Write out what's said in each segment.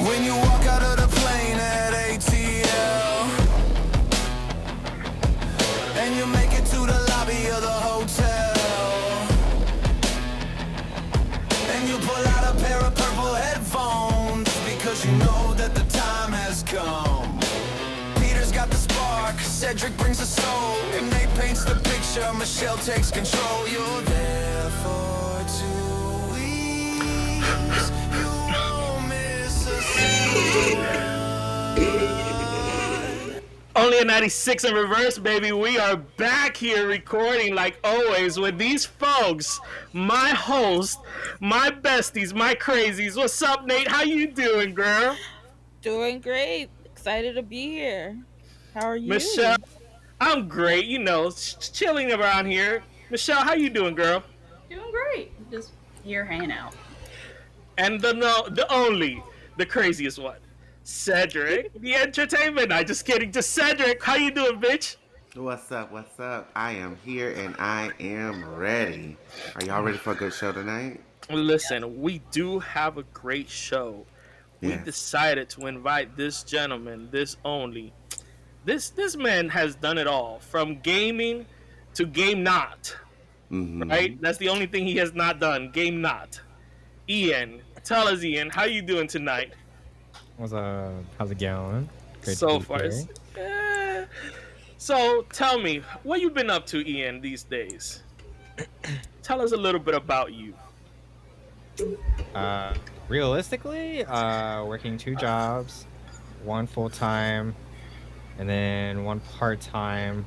When you walk out of the plane at ATL, and you make it to the lobby of the hotel, and you pull out a pair of purple headphones because you know that the time has come. Peter's got the spark, Cedric brings the soul, and Nate paints the picture, Michelle takes control. You're there for 2 weeks, you won't miss a scene. Only a 96 in reverse, baby. We are back here recording like always with these folks. My host, my besties, my crazies. What's up, Nate? How you doing, girl? Doing great. Excited to be here. How are Michelle, you? I'm great. You know, chilling around here. Michelle, how you doing, girl? Doing great. Just here hanging out. And the no, the only, the craziest one, Cedric, the entertainment. I just kidding. Just Cedric. How you doing, bitch? What's up? What's up? I am here and I am ready. Are y'all ready for a good show tonight? Listen, we do have a great show. We Yes. decided to invite this gentleman, this only. This man has done it all, from gaming to game not. Right? Mm-hmm. That's the only thing he has not done. Game not. Ian, tell us, Ian, how you doing tonight? How's it going? Great So to be far, here. eh. So tell me, what you been up to, Ian, these days? Tell us a little bit about you. Realistically, working 2 jobs, one full time, and then one part time.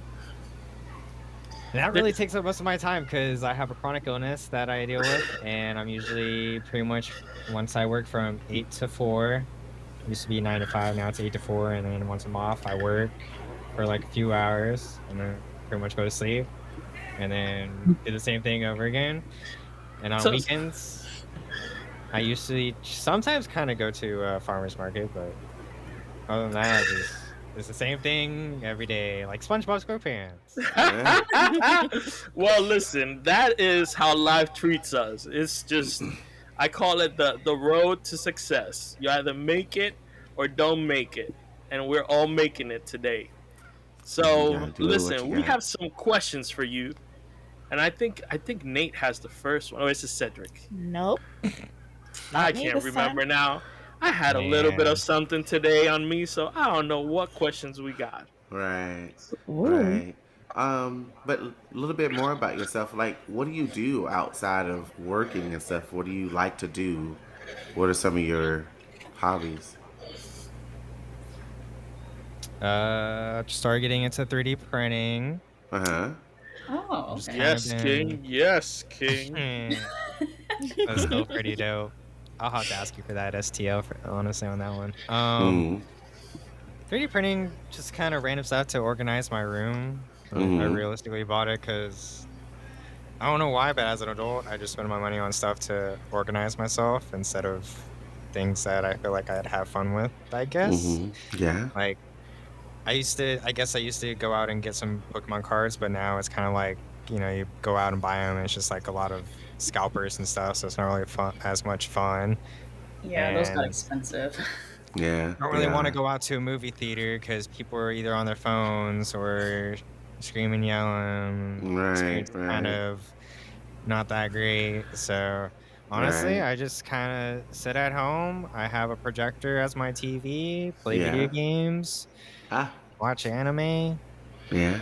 And that really takes up most of my time because I have a chronic illness that I deal with, and I'm usually pretty much once I work from 8 to 4. It used to be 9 to 5, now it's 8 to 4, and then once I'm off, I work for like a few hours, and then pretty much go to sleep, and then do the same thing over again. And on So- weekends, I usually sometimes kind of go to a farmer's market, but other than that, it's the same thing every day, like SpongeBob SquarePants. Well, listen, that is how life treats us. It's just, I call it the road to success. You either make it or don't make it, and we're all making it today. You So gotta do what listen, you we got. have some questions for you, and I think Nate has the first one. Oh, it's a Cedric. Nope. I Not me can't this remember time. now. I had a little bit Man. of something today on me, so I don't know what questions we got. Right. Ooh. Right. But a little bit more about yourself. Like, what do you do outside of working and stuff? What do you like to do? What are some of your hobbies? Just started getting into 3D printing. Uh-huh. Oh, Just okay. kinda Yes, King. Yes, King. That's still pretty dope. I'll have to ask you for that STL, honestly, on that one. Mm-hmm. 3D printing, just kind of random stuff to organize my room. I Mhm. realistically bought it because I don't know why, but as an adult, I just spend my money on stuff to organize myself instead of things that I feel like I'd have fun with, I guess. Mm-hmm. Yeah. Like, I used to go out and get some Pokemon cards, but now it's kind of like, you go out and buy them, and it's just like a lot of scalpers and stuff, so it's not really as much fun. Yeah, those got And expensive. Yeah. I don't really they want to are. go out to a movie theater because people are either on their phones or screaming, yelling. Right, Experience is kind right. of not that great. So honestly, Right. I just kind of sit at home. I have a projector as my TV, play video Yeah. games, Ah, watch anime. yeah.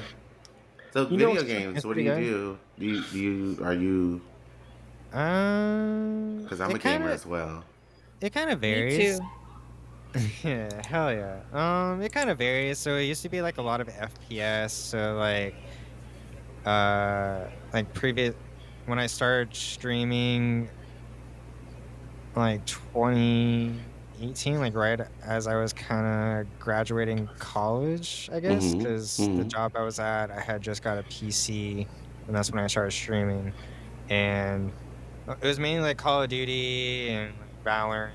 So You know, video games, It's what do pretty you good. do? Are you because I'm a gamer as well. It kind of Me varies. too. Yeah, hell yeah. It kind of varies. So it used to be like a lot of FPS. So like previous when I started streaming, like 2018, like right as I was kind of graduating college, I guess, Mm-hmm. because the Mm-hmm. job I was at, I had just got a PC, and that's when I started streaming. And it was mainly like Call of Duty and like Valorant,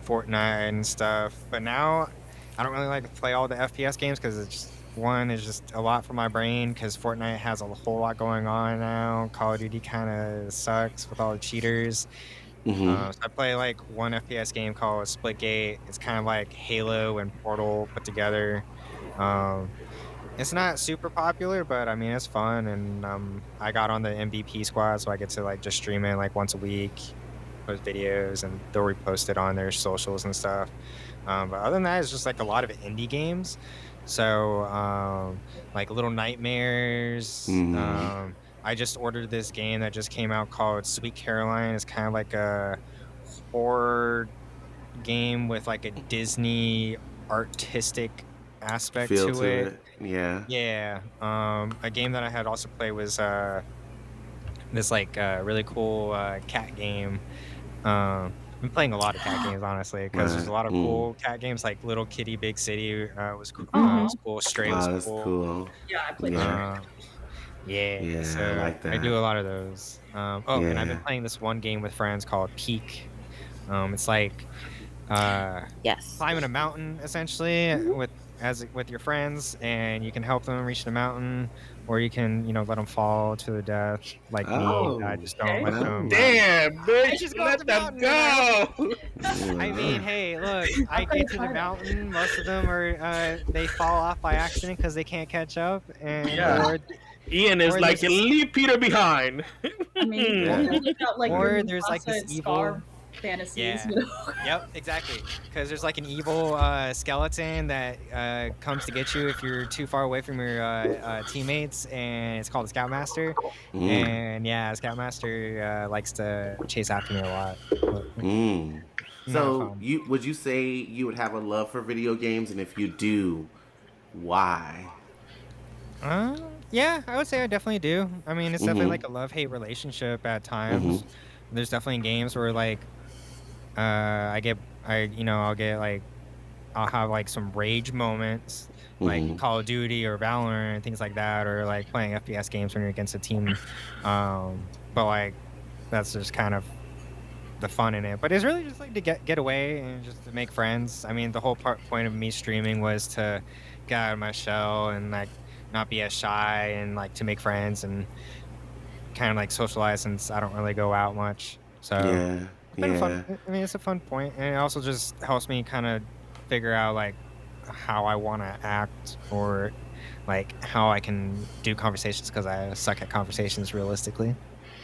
Fortnite and stuff. But now I don't really like to play all the FPS games because it's just a lot for my brain because Fortnite has a whole lot going on now. Call of Duty kind of sucks with all the cheaters. So I play like one FPS game called Splitgate. It's kind of like Halo and Portal put together. Um, it's not super popular, but I mean it's fun, and I got on the MVP squad, so I get to like just stream it like once a week, post videos, and they'll repost it on their socials and stuff. But other than that, it's just like a lot of indie games. So like Little Nightmares. I just ordered this game that just came out called Sweet Caroline. It's kind of like a horror game with like a Disney artistic aspect Feel to to it. it. Yeah. Yeah. A game that I had also played was this like really cool cat game. I've been playing a lot of cat games honestly because there's a lot of cool cat games like Little Kitty Big City was cool. Was cool. Stray was Oh, that's cool. cool. Yeah, I played Yeah. Yeah, Yeah, so I like I that. do a lot of those. And I've been Yeah. playing this one game with friends called Peak. It's like Yes. climbing a mountain essentially with your friends, and you can help them reach the mountain, or you can let them fall to their death like me. I Oh, just don't Okay. let them. Damn, bitch, just go up let the them mountain, go. I mean, hey, look, I Okay, get to the try that. mountain. Most of them are they fall off by accident because they can't catch up, and Yeah. or Ian is Or like, there's- leave Peter behind. I mean, Yeah. you look out like Or your there's, like, this Mufasa and evil- Scar fantasies. Yeah. You know? Yep, exactly. Because there's like an evil skeleton that comes to get you if you're too far away from your teammates, and it's called the Scoutmaster. And yeah, Scoutmaster likes to chase after me a lot. Not So fun. would you say you would have a love for video games, and if you do, why? Yeah, I would say I definitely do. I mean, it's definitely like a love-hate relationship at times. There's definitely games where like I'll get like I'll have like some rage moments, like Call of Duty or Valorant and things like that, or like playing FPS games when you're against a team. But like that's just kind of the fun in it. But it's really just like to get away and just to make friends. I mean, the whole point of me streaming was to get out of my shell and like not be as shy and like to make friends and kind of like socialize since I don't really go out much. So Yeah. it's been a Yeah. fun. I mean, it's a fun point, and it also just helps me kind of figure out like how I want to act or like how I can do conversations because I suck at conversations realistically.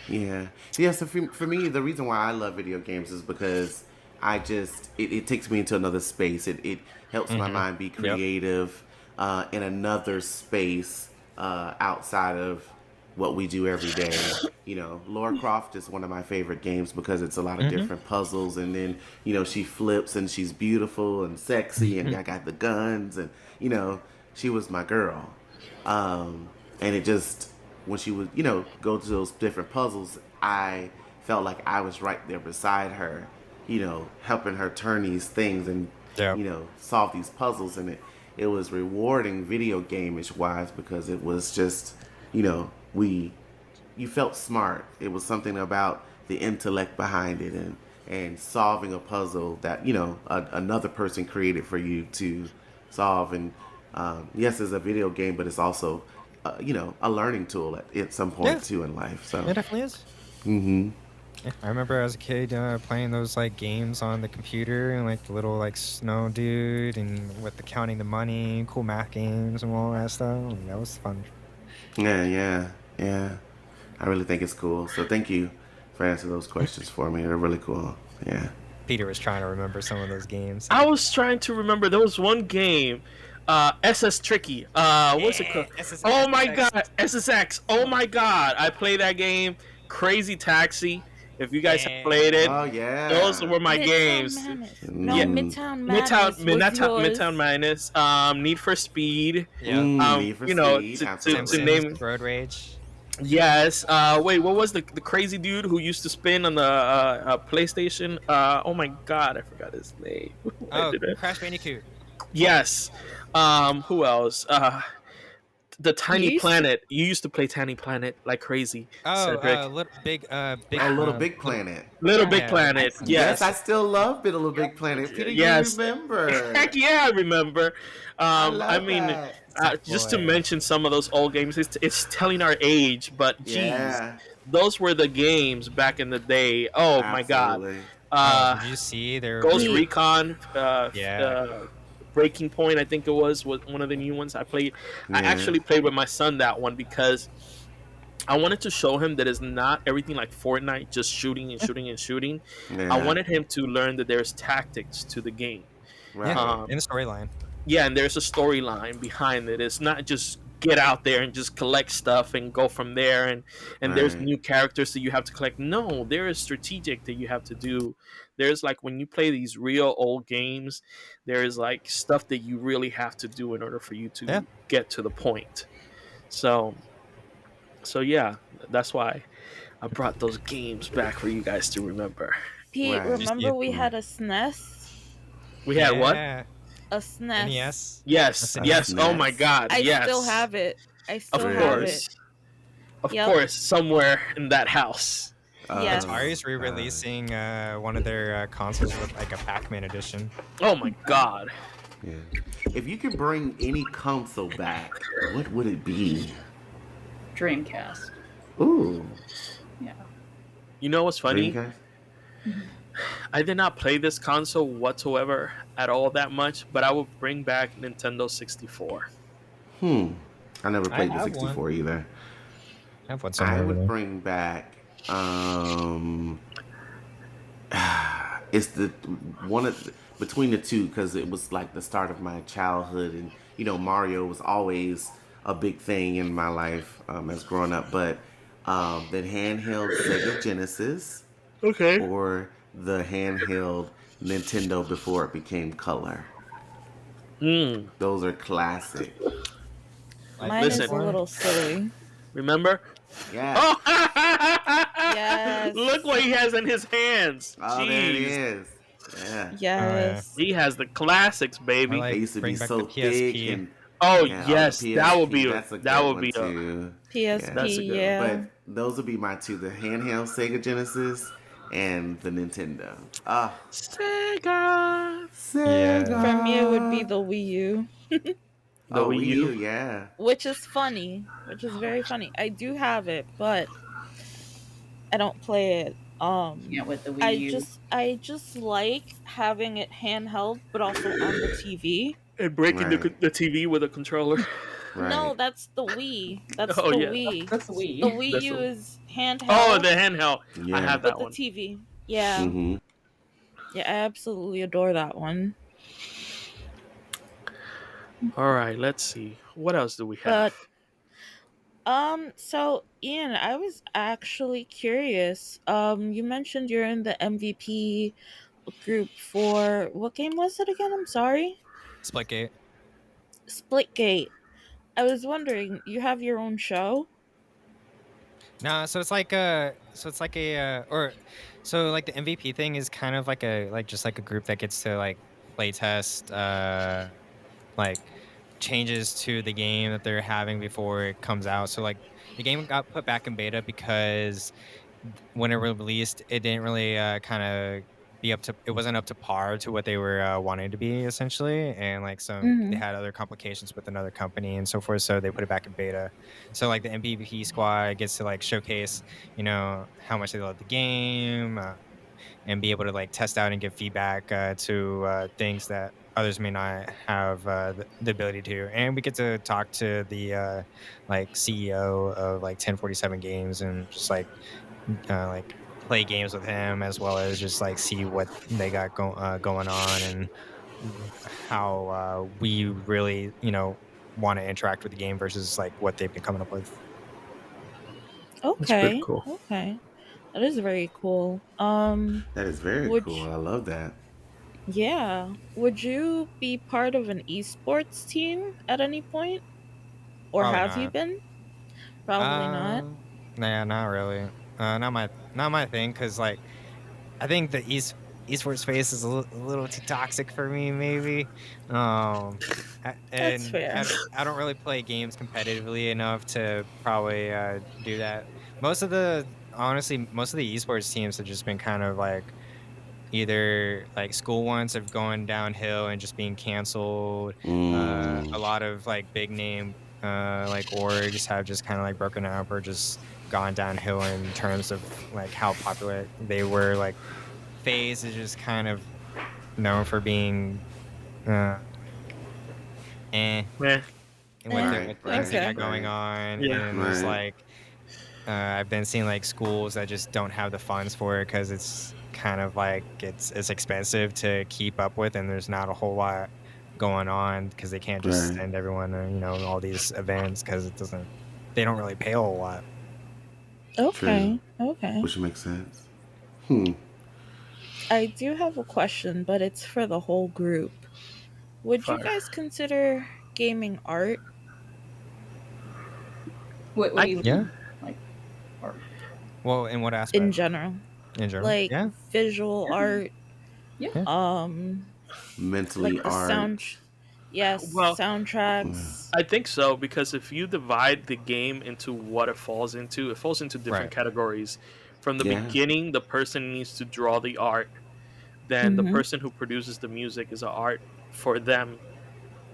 Yeah. Yeah, so for me, the reason why I love video games is because it takes me into another space. It helps my mind be creative in another space outside of what we do every day. Lara Croft is one of my favorite games because it's a lot of different puzzles, and then, she flips and she's beautiful and sexy, and I got the guns, and, she was my girl. And it just, when she would, go to those different puzzles, I felt like I was right there beside her, helping her turn these things and, solve these puzzles. And it was rewarding video game-ish wise because it was just, you felt smart. It was something about the intellect behind it and solving a puzzle that, another person created for you to solve. And yes, it's a video game, but it's also, a learning tool at some point too in life. So It definitely is. Yeah, I remember as a kid playing those like games on the computer and like the little like snow dude and with the counting the money, cool math games and all that stuff. And that was fun. Yeah. I really think it's cool. So thank you for answering those questions for me. They're really cool. Yeah. Peter was trying to remember some of those games. I was trying to remember. There was one game, SS Tricky. What's it called? Oh my god, SSX. Oh my god, I played that game. Crazy Taxi. If you guys have played it, Oh yeah. those were my games. No, Yeah. Midtown Madness. Midtown Madness. Need for Speed. Yeah. Need for Speed, to absolutely. name. Road Rage. Yes. Wait, what was the crazy dude who used to spin on the PlayStation? Oh my god, I forgot his name. Oh, Crash Bandicoot. Yes. Who else? The Tiny used to- Planet. You used to play Tiny Planet like crazy. Cedric. Little Big Little Big Planet. Little Big yeah, Planet. Yes, Yes. I still love Little Big Planet. Peter, Yes. you remember? Heck yeah, I remember. love I mean, that. just to Boy. mention some of those old games, it's telling our age, but geez, Yeah. those were the games back in the day. Oh my god. Absolutely. Oh, Uh, did you see there Ghost was Ye- Recon, yeah. Breaking Point, I think it was one of the new ones I played. I Yeah. actually played with my son that one because I wanted to show him that it's not everything like Fortnite, just shooting and shooting and shooting. I Yeah. wanted him to learn that there's tactics to the game. Yeah, Right. Um, in the storyline. yeah, and there's a storyline behind it. It's not just get out there and just collect stuff and go from there, and there's Right. new characters that you have to collect. No, there is strategic that you have to do. There's like when you play these real old games, there is like stuff that you really have to do in order for you Yeah. to get to the point. So so yeah, that's why I brought those games back for you guys to remember. Pete, Right. Did you see remember it? we had a SNES? We had what? Yeah. A SNES. NES. Yes, A yes. Oh SNES? my god, I yes. still have it. I Of still Really? have it. course. Of Yep. course, somewhere in that house. Yes. Atari's re-releasing one of their consoles with like a Pac-Man edition. Oh my god. Yeah. If you could bring any console back, what would it be? Dreamcast. Ooh. Yeah. You know what's funny? Dreamcast? I did not play this console whatsoever at all that much, but I would bring back Nintendo 64. I never I played the have 64 either. I have one I somewhere over would there. bring back it's the one of between the two because it was like the start of my childhood, and you know Mario was always a big thing in my life as growing up. But the handheld Sega Genesis Okay. or the handheld Nintendo before it became color. Mm. Those are classic. Mine Listen. is a little silly. Remember? Yeah. Oh! Yes. Look what he has in his hands. Oh, there it Jeez. is. Yeah. Yes. He has the classics, baby. I like- They used to bring be back so the PSP. thick and Oh yeah, yes, the that would PSP, be that's a that good would one be a too. PSP, That's a good one. yeah. But those would be my two: the handheld Sega Genesis and the Nintendo. Ah, Sega. Sega. For me, it would be the Wii U, The Oh, Wii U. yeah. which is funny, which is very funny. I do have it, but I don't play it. Yeah, with the Wii U. I just like having it handheld, but also on the TV. And breaking Right. the TV with a controller. Right. No, that's the Wii. That's Oh, the yeah. Wii. That's the Wii. The Wii That's U the- is handheld. Oh, the handheld. Yeah. I have with that the one. TV. Yeah, Mm-hmm. yeah, I absolutely adore that one. All right, let's see. What else do we have? So Ian, I was actually curious. You mentioned you're in the MVP group for what game was it again? I'm sorry. Splitgate. Splitgate. I was wondering, you have your own show? No, so it's like a, so like the MVP thing is kind of like just like a group that gets to like play test, like changes to the game that they're having before it comes out. So like the game got put back in beta because when it released, it didn't really kind of it wasn't up to par to what they were wanting to be essentially, and like they had other complications with another company and so forth, so they put it back in beta. So like the MVP squad gets to like showcase, you know, how much they love the game, and be able to like test out and give feedback to things that others may not have the ability to. And we get to talk to the like CEO of like 1047 Games and just like play games with him, as well as just like see what they got going on, and how we really, you know, want to interact with the game versus like what they've been coming up with. Okay. pretty cool. Okay. That is very cool. That is very Would cool. you- I love that. Yeah. Would you be part of an esports team at any point? Or Probably have you not. been? Probably not. Nah, not really. Not my thing, because like I think the esports space is a little too toxic for me, maybe. And fair. I don't really play games competitively enough to probably do that. Honestly, most of the esports teams have just been kind of like either like school ones have gone downhill and just being canceled. A lot of like big name like orgs have just kind of like broken up or just gone downhill in terms of like how popular they were. Like Phase is just kind of known for being like eh Yeah. and with Eh, their Right, with things right, they okay. got going right, on, and Yeah. then there's right. like I've been seeing like schools that just don't have the funds for it because it's kind of like it's expensive to keep up with, and there's not a whole lot going on because they can't just Right. send everyone all these events because it doesn't they don't really pay a whole lot. True. Okay. Okay. Which makes sense. Hmm. I do have a question, but it's for the whole group. Would you Fire. guys consider gaming art What do I you Yeah. mean? Like, or Well, in what in aspect? general? In general? Like Yeah. visual art, yeah. Yeah. um, Mentally like the art. yes, well, soundtracks. I think so because if you divide the game into what it falls into different Right. categories. From the Yeah. beginning, the person needs to draw the art. Then the Mm-hmm. person who produces the music is a art for them.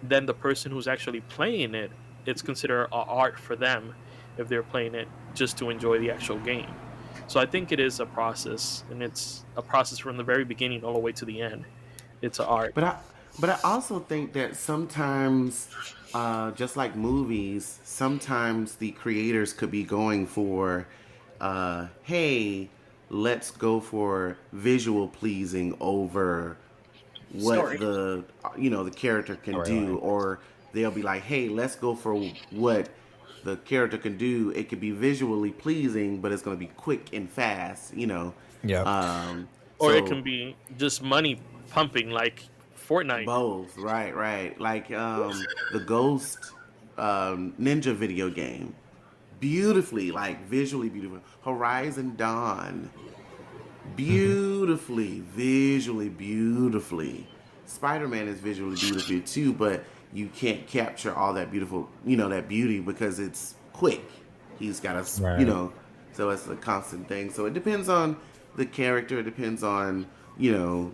Then the person who's actually playing it, it's considered a art for them if they're playing it just to enjoy the actual game. So I think it is a process, and it's a process from the very beginning all the way to the end. It's an art. But I also think that sometimes, just like movies, sometimes the creators could be going for, hey, let's go for visual pleasing over what Story. the character can do, Storyline. or they'll be like, hey, let's go for what the character can do. It could be visually pleasing, but it's going to be quick and fast. Yep. Um, Or it so can be just money pumping like Fortnite. both, right. Like the Ghost Ninja video game, beautifully, like visually beautiful. Horizon Dawn, Hmm. beautifully, visually beautifully. Spider Man is visually beautiful too, but you can't capture all that that beauty because it's quick. He's got Right. so it's a constant thing. So it depends on the character. It depends on you know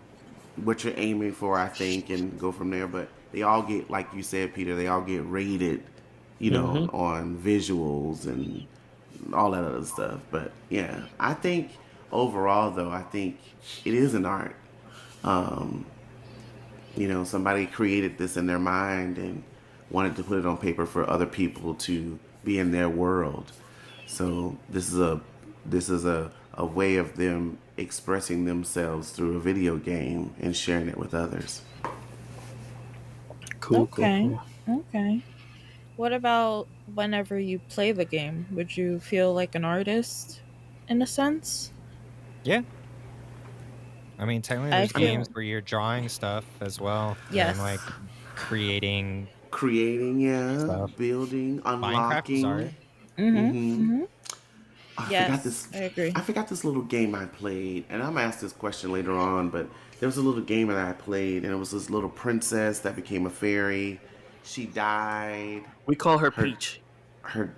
what you're aiming for, I think, and go from there. But they all get, like you said, Peter, they all get rated, Hmm. on visuals and all that other stuff. But yeah, I think overall, though, I think it is an art. Um, somebody created this in their mind and wanted to put it on paper for other people to be in their world. So this is a way of them expressing themselves through a video game and sharing it with others. Cool, cool, Okay. cool. Okay. What about whenever you play the game? Would you feel like an artist in a sense? Yeah. I mean, technically, I there's I mean, games feel where you're drawing stuff as well, and like yes. creating creating, yeah, stuff. building, Minecraft is unlocking. art. Mhm. Mm-hmm. Mhm. I forgot Yes, this. I agree. I forgot this little game I played, and I'm gonna ask this question later on. But there was a little game that I played, and it was this little princess that became a fairy. She died. We call her Her, Peach. her.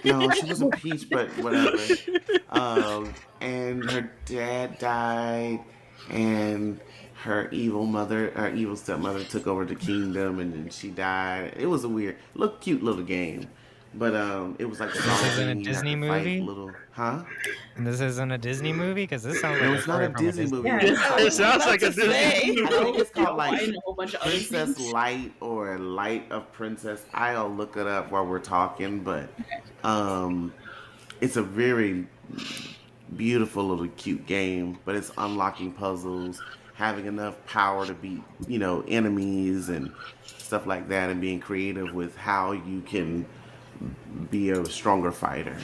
No, she wasn't Peach, but whatever. And her dad died, and her evil stepmother took over the kingdom, and then she died. It was a cute little game, but it was like This isn't a solving. You had Disney to fight movie? little, huh? And this isn't a Disney movie? Because this sounds like No, a it's not a story from a Disney Disney movie. Yeah, movie. It's Yeah, it called. sounds like a Disney I think it's called like and a whole bunch of other Princess things. Light or Light of Princess. I'll look it up while we're talking, but um, it's a very beautiful little cute game, but it's unlocking puzzles, having enough power to beat, enemies and stuff like that, and being creative with how you can be a stronger fighter,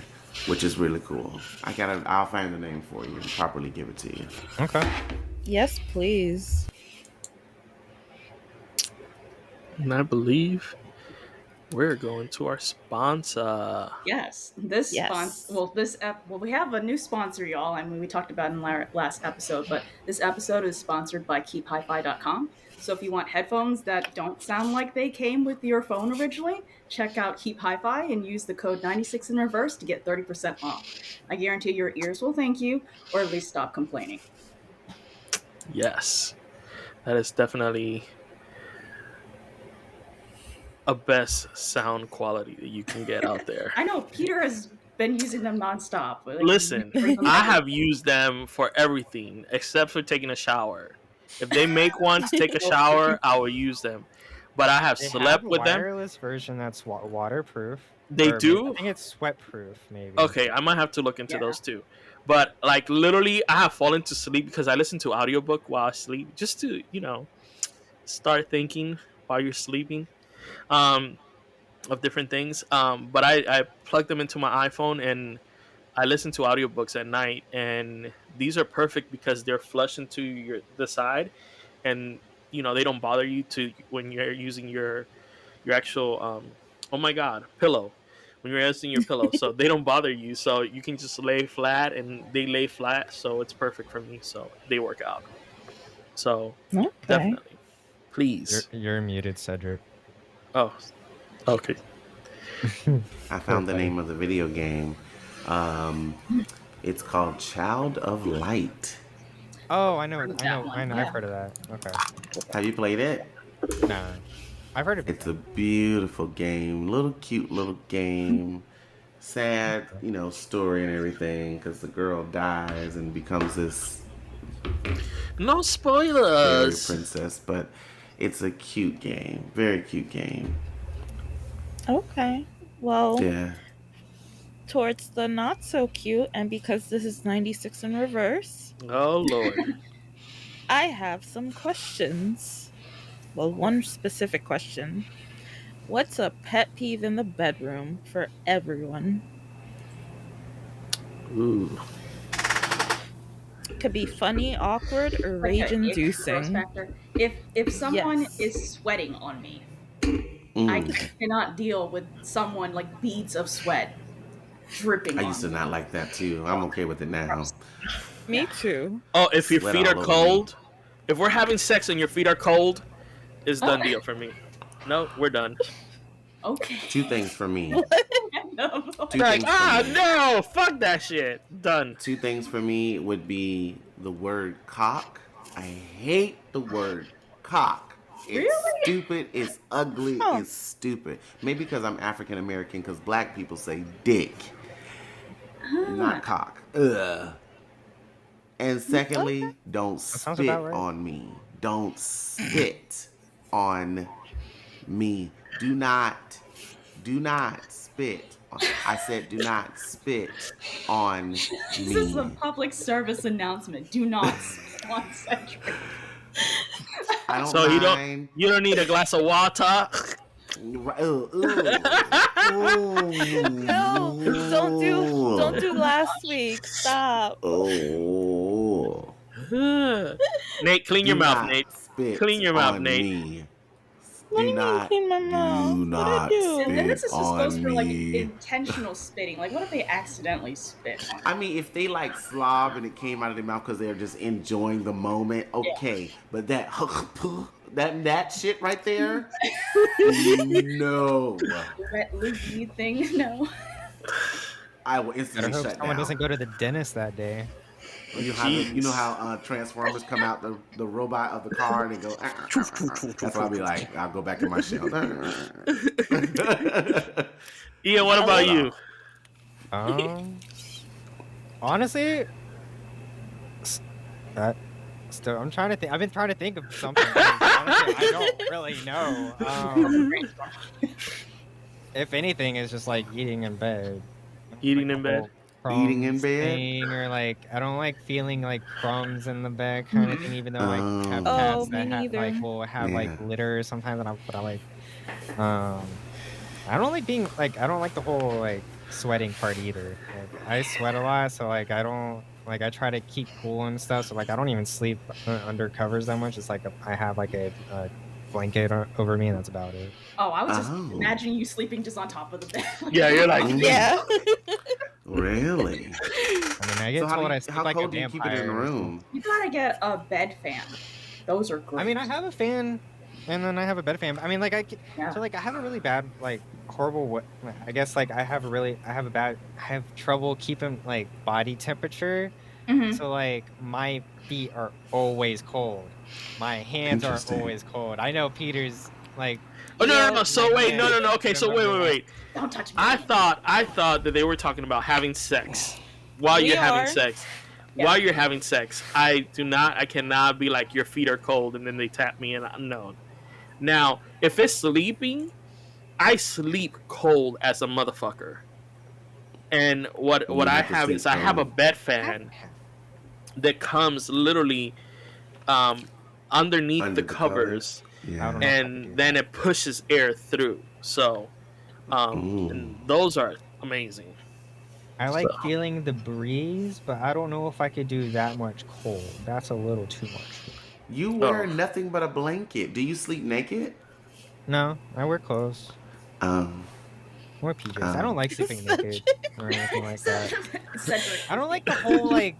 which is really cool. I'll find the name for you and properly give it to you. Okay. Yes, please. And I believe we're going to our sponsor. Yes, this sponsor. Yes. Well, we have a new sponsor, y'all. I mean, we talked about it in last episode, but this episode is sponsored by KeepHiFi.com. So if you want headphones that don't sound like they came with your phone originally, check out Keep Hi-Fi and use the code 96 in reverse to get 30% off. I guarantee your ears will thank you, or at least stop complaining. Yes, that is definitely a best sound quality that you can get out there. I know Peter has been using them nonstop. Like, Listen, you bring them I everywhere. have used them for everything except for taking a shower. If they make one to take a shower, I will use them. But I have They have slept a with them. wireless version that's waterproof. They Or maybe, I do. think it's sweat-proof, maybe. Okay, I might have to look into Yeah. those too. But like literally, I have fallen to sleep because I listen to audiobook while I sleep, just to start thinking while you're sleeping. Um, of different things. But I plug them into my iPhone and I listen to audiobooks at night, and these are perfect because they're flush into the side, and they don't bother you to when you're using your actual oh my god, pillow, when you're using your pillow, so they don't bother you, so you can just lay flat and they lay flat, so it's perfect for me, so they work out. So Okay. definitely, please. You're muted, Cedric. Oh, okay. I Poor found the buddy. name of the video game. Um, it's called Child of Light. Oh, That one, I've yeah. heard of that. Okay. Have you played it? Nah. I've heard of it. It's a beautiful game, cute little game. Sad, story and everything, because the girl dies and becomes this No fairy spoilers. princess. But it's a cute game, very cute game. Okay. Well, Yeah. towards the not so cute, and because this is 96 in reverse, Oh lord. I have some questions. Well, one specific question. What's a pet peeve in the bedroom for everyone? Ooh. It could be funny, awkward, or Like rage a gross inducing. factor. If someone Yes. is sweating on me, I Mm. cannot deal with someone like beads of sweat dripping I on used to me. not like that too. I'm okay with it now. Me too. Oh, if your Sweat feet are all over me. cold, if we're having sex and your feet are cold, it's Oh. done deal for me. No, we're done. Okay. Two things for me. Random. Two Like, things for me. no, fuck that shit. Done. Two things for me would be the word cock. I hate the word cock. It's Really? stupid. It's ugly. Huh. It's stupid. Maybe because I'm African American, because black people say dick, not cock. Ugh. And secondly, don't sounds spit about right. on me. Don't spit on me. Do not spit. I said, do not spit on This is a me. public service announcement. Do not spit on Cedric. I don't So mind. you don't need a glass of water. No, No, don't do last week. Stop. Oh. Nate, clean your Do mouth, not Nate. spit Clean your mouth, on Nate. me. What do Do you mean not, clean my mouth? do What'd I not do? And this spit is just goes on for like me. intentional spitting. Like, what if they accidentally spit on I mean, if they like slob and it came out of their mouth because they're just enjoying the moment, okay. But that that shit right there, no, the wet loogie thing? No. I will Better instantly hope shut someone down. doesn't go to the dentist that day. You know how Transformers come out the robot of the car and they go. That's what I'll be like. I'll go back in my shell. Ian, what about you? Honestly, that still I'm trying to think. I've been trying to think of something. Honestly, I don't really know. If anything, it's just like eating in bed. Eating Like in the bed? whole Eating in crumbs bed? thing, or like I don't like feeling like crumbs in the bed kind of thing. Even though I have Oh. cats me that neither. will have Yeah. like litter sometimes, and I like. I don't like being like I don't like the whole like sweating part either. Like, I sweat a lot, so like I don't like I try to keep cool and stuff. So like I don't even sleep under covers that much. It's like I have like a blanket over me, and that's about it. Oh, I was just Oh. imagining you sleeping just on top of the bed. Yeah, you're like, Mm. Yeah. Really? I mean, I get So told I sleep how like a cold do you keep it in the vampire. room? You gotta get a bed fan. Those are great. I mean, I have a fan, and then I have a bed fan. I mean, like Yeah. so like I have a really bad like horrible. I guess like I have trouble keeping like body temperature. Mhm. So like my feet are always cold. My hands are Interesting. always cold. I know Peter's like Oh no, no, no. Yep. So wait, no, no, no. Okay, so wait. Don't touch me. I thought that they were talking about having sex while We you're having are. sex. Yeah. While you're having sex, I cannot be like your feet are cold and then they tap me and no. Now, if it's sleeping, I sleep cold as a motherfucker. And what You I have to have sleep is I have a cold. bed fan that comes literally underneath Under the the covers. covers, I don't Yeah. know. and then it pushes air through. So, Ooh. and those are amazing. I like So- feeling the breeze, but I don't know if I could do that much cold. That's a little too much. You wear Oh. nothing but a blanket. Do you sleep naked? No, I wear clothes. Um, I wear PJs. I don't like sleeping naked or anything like that. Cedric. I don't like the whole like.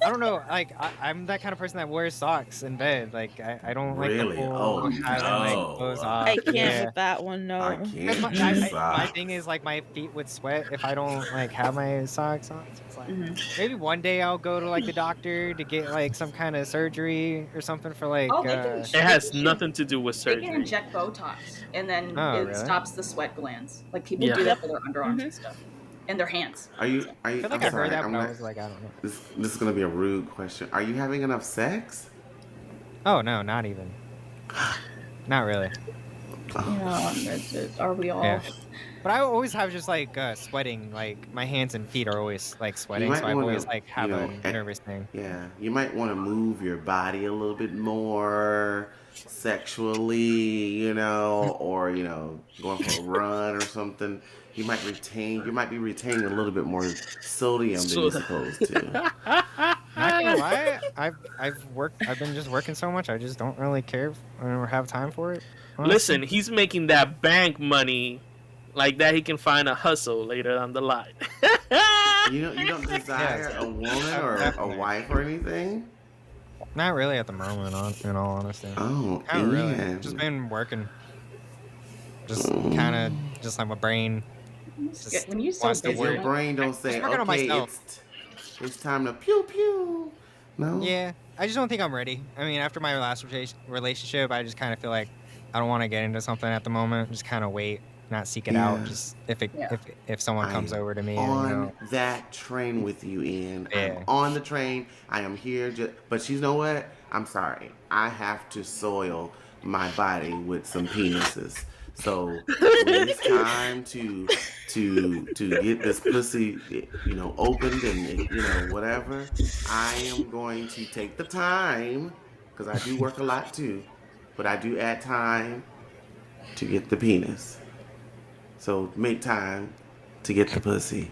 I don't know. Like I'm that kind of person that wears socks in bed. Like I don't like Really? the whole Oh, having no. like clothes off. I can't Yeah. with that one. No. I Because can't. my, use my socks. thing is like my feet would sweat if I don't like have my socks on. So it's like maybe one day I'll go to like the doctor to get like some kind of surgery or something for like. Oh, they can It has nothing to do with They can surgery. inject Botox, and then Oh, it really? stops the sweat glands. Like people Yeah. do that for their underarms and stuff, and their hands. Are you? I feel like I'm I sorry. heard that, I'm but I gonna- was like, I don't know. this is gonna be a rude question. Are you having enough sex? Oh no, not even. Not really. Are we all? Yeah. But I always have just like sweating. Like my hands and feet are always like sweating, might so I wanna, always like have you a know, nervous thing. Yeah, you might want to move your body a little bit more sexually, or going for a run or something. You might be retaining a little bit more sodium than you're supposed to. Not gonna lie, I've been just working so much. I just don't really care or have time for it. Honestly. Listen, he's making that bank money like that. He can find a hustle later down the line. You don't desire a woman or a Definitely. wife or anything? Not really at the moment, in all honesty. Oh, Not really. Ian. Just been working. Just kind of, just like my brain. Just When you so wants to busy, Your work. brain don't say, working on okay, myself. it's time to pew pew. No? Yeah, I just don't think I'm ready. I mean, after my last relationship, I just kind of feel like I don't want to get into something at the moment. Just kind of wait, not seek it out. Yeah. Just Yeah. if someone comes over to me, on that train with you, Ian. Yeah. I'm on the train. I am here. But you know what? I'm sorry. I have to soil my body with some penises. So when it's time to get this pussy, opened and whatever, I am going to take the time, because I do work a lot too, but I do add time to get the penis. So make time to get the pussy.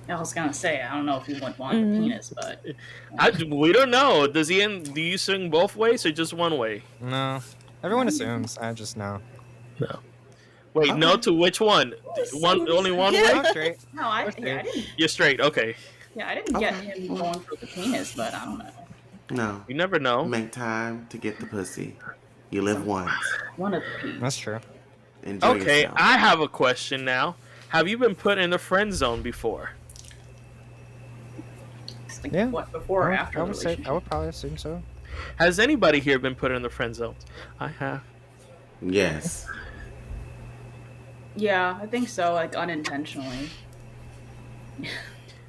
I was gonna say, I don't know if you would want the penis, but We don't know. Do you swing both ways or just one way? No, everyone assumes. I just know. No. Wait, no to which one? Only one Yeah. way? I'm straight. no, I didn't. You're straight. Okay. Yeah, I didn't get him going for the penis, but I don't know. No. You never know. Make time to get the pussy. You live once. One of the peas. That's true. Enjoy Okay, yourself. I have a question now. Have you been put in the friend zone before? It's like, Yeah. what, before or after I the would say. relationship? I would probably assume so. Has anybody here been put in the friend zone? I have. Yes. Yeah, I think so, like unintentionally.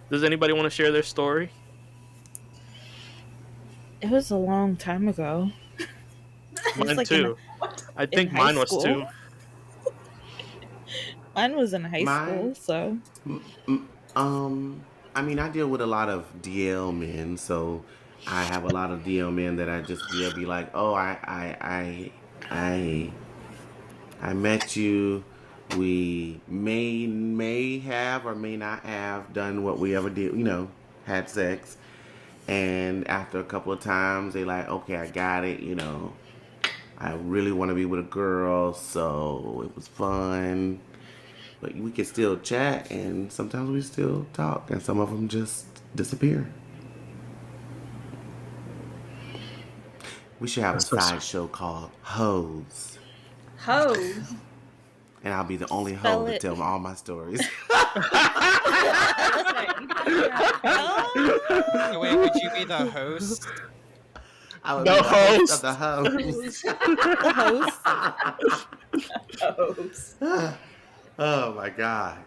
Does anybody want to share their story? It was a long time ago. Mine like in too. What? I think high mine was school. too. Mine was in high Mine- school, so I mean, I deal with a lot of DL men, so I have a lot of DL men that they'll be like, oh, I met you. We may have or may not have done what we ever did, had sex. And after a couple of times, they like, okay, I got it, I really want to be with a girl, so it was fun. But we can still chat, and sometimes we still talk, and some of them just disappear. We should have a side show called Hoes, Hose. and I'll be the only Spell hoe to it. tell all my stories. So wait, would you be the host? I would The be the host host. of the hoes. the host. Oops. Oh my god.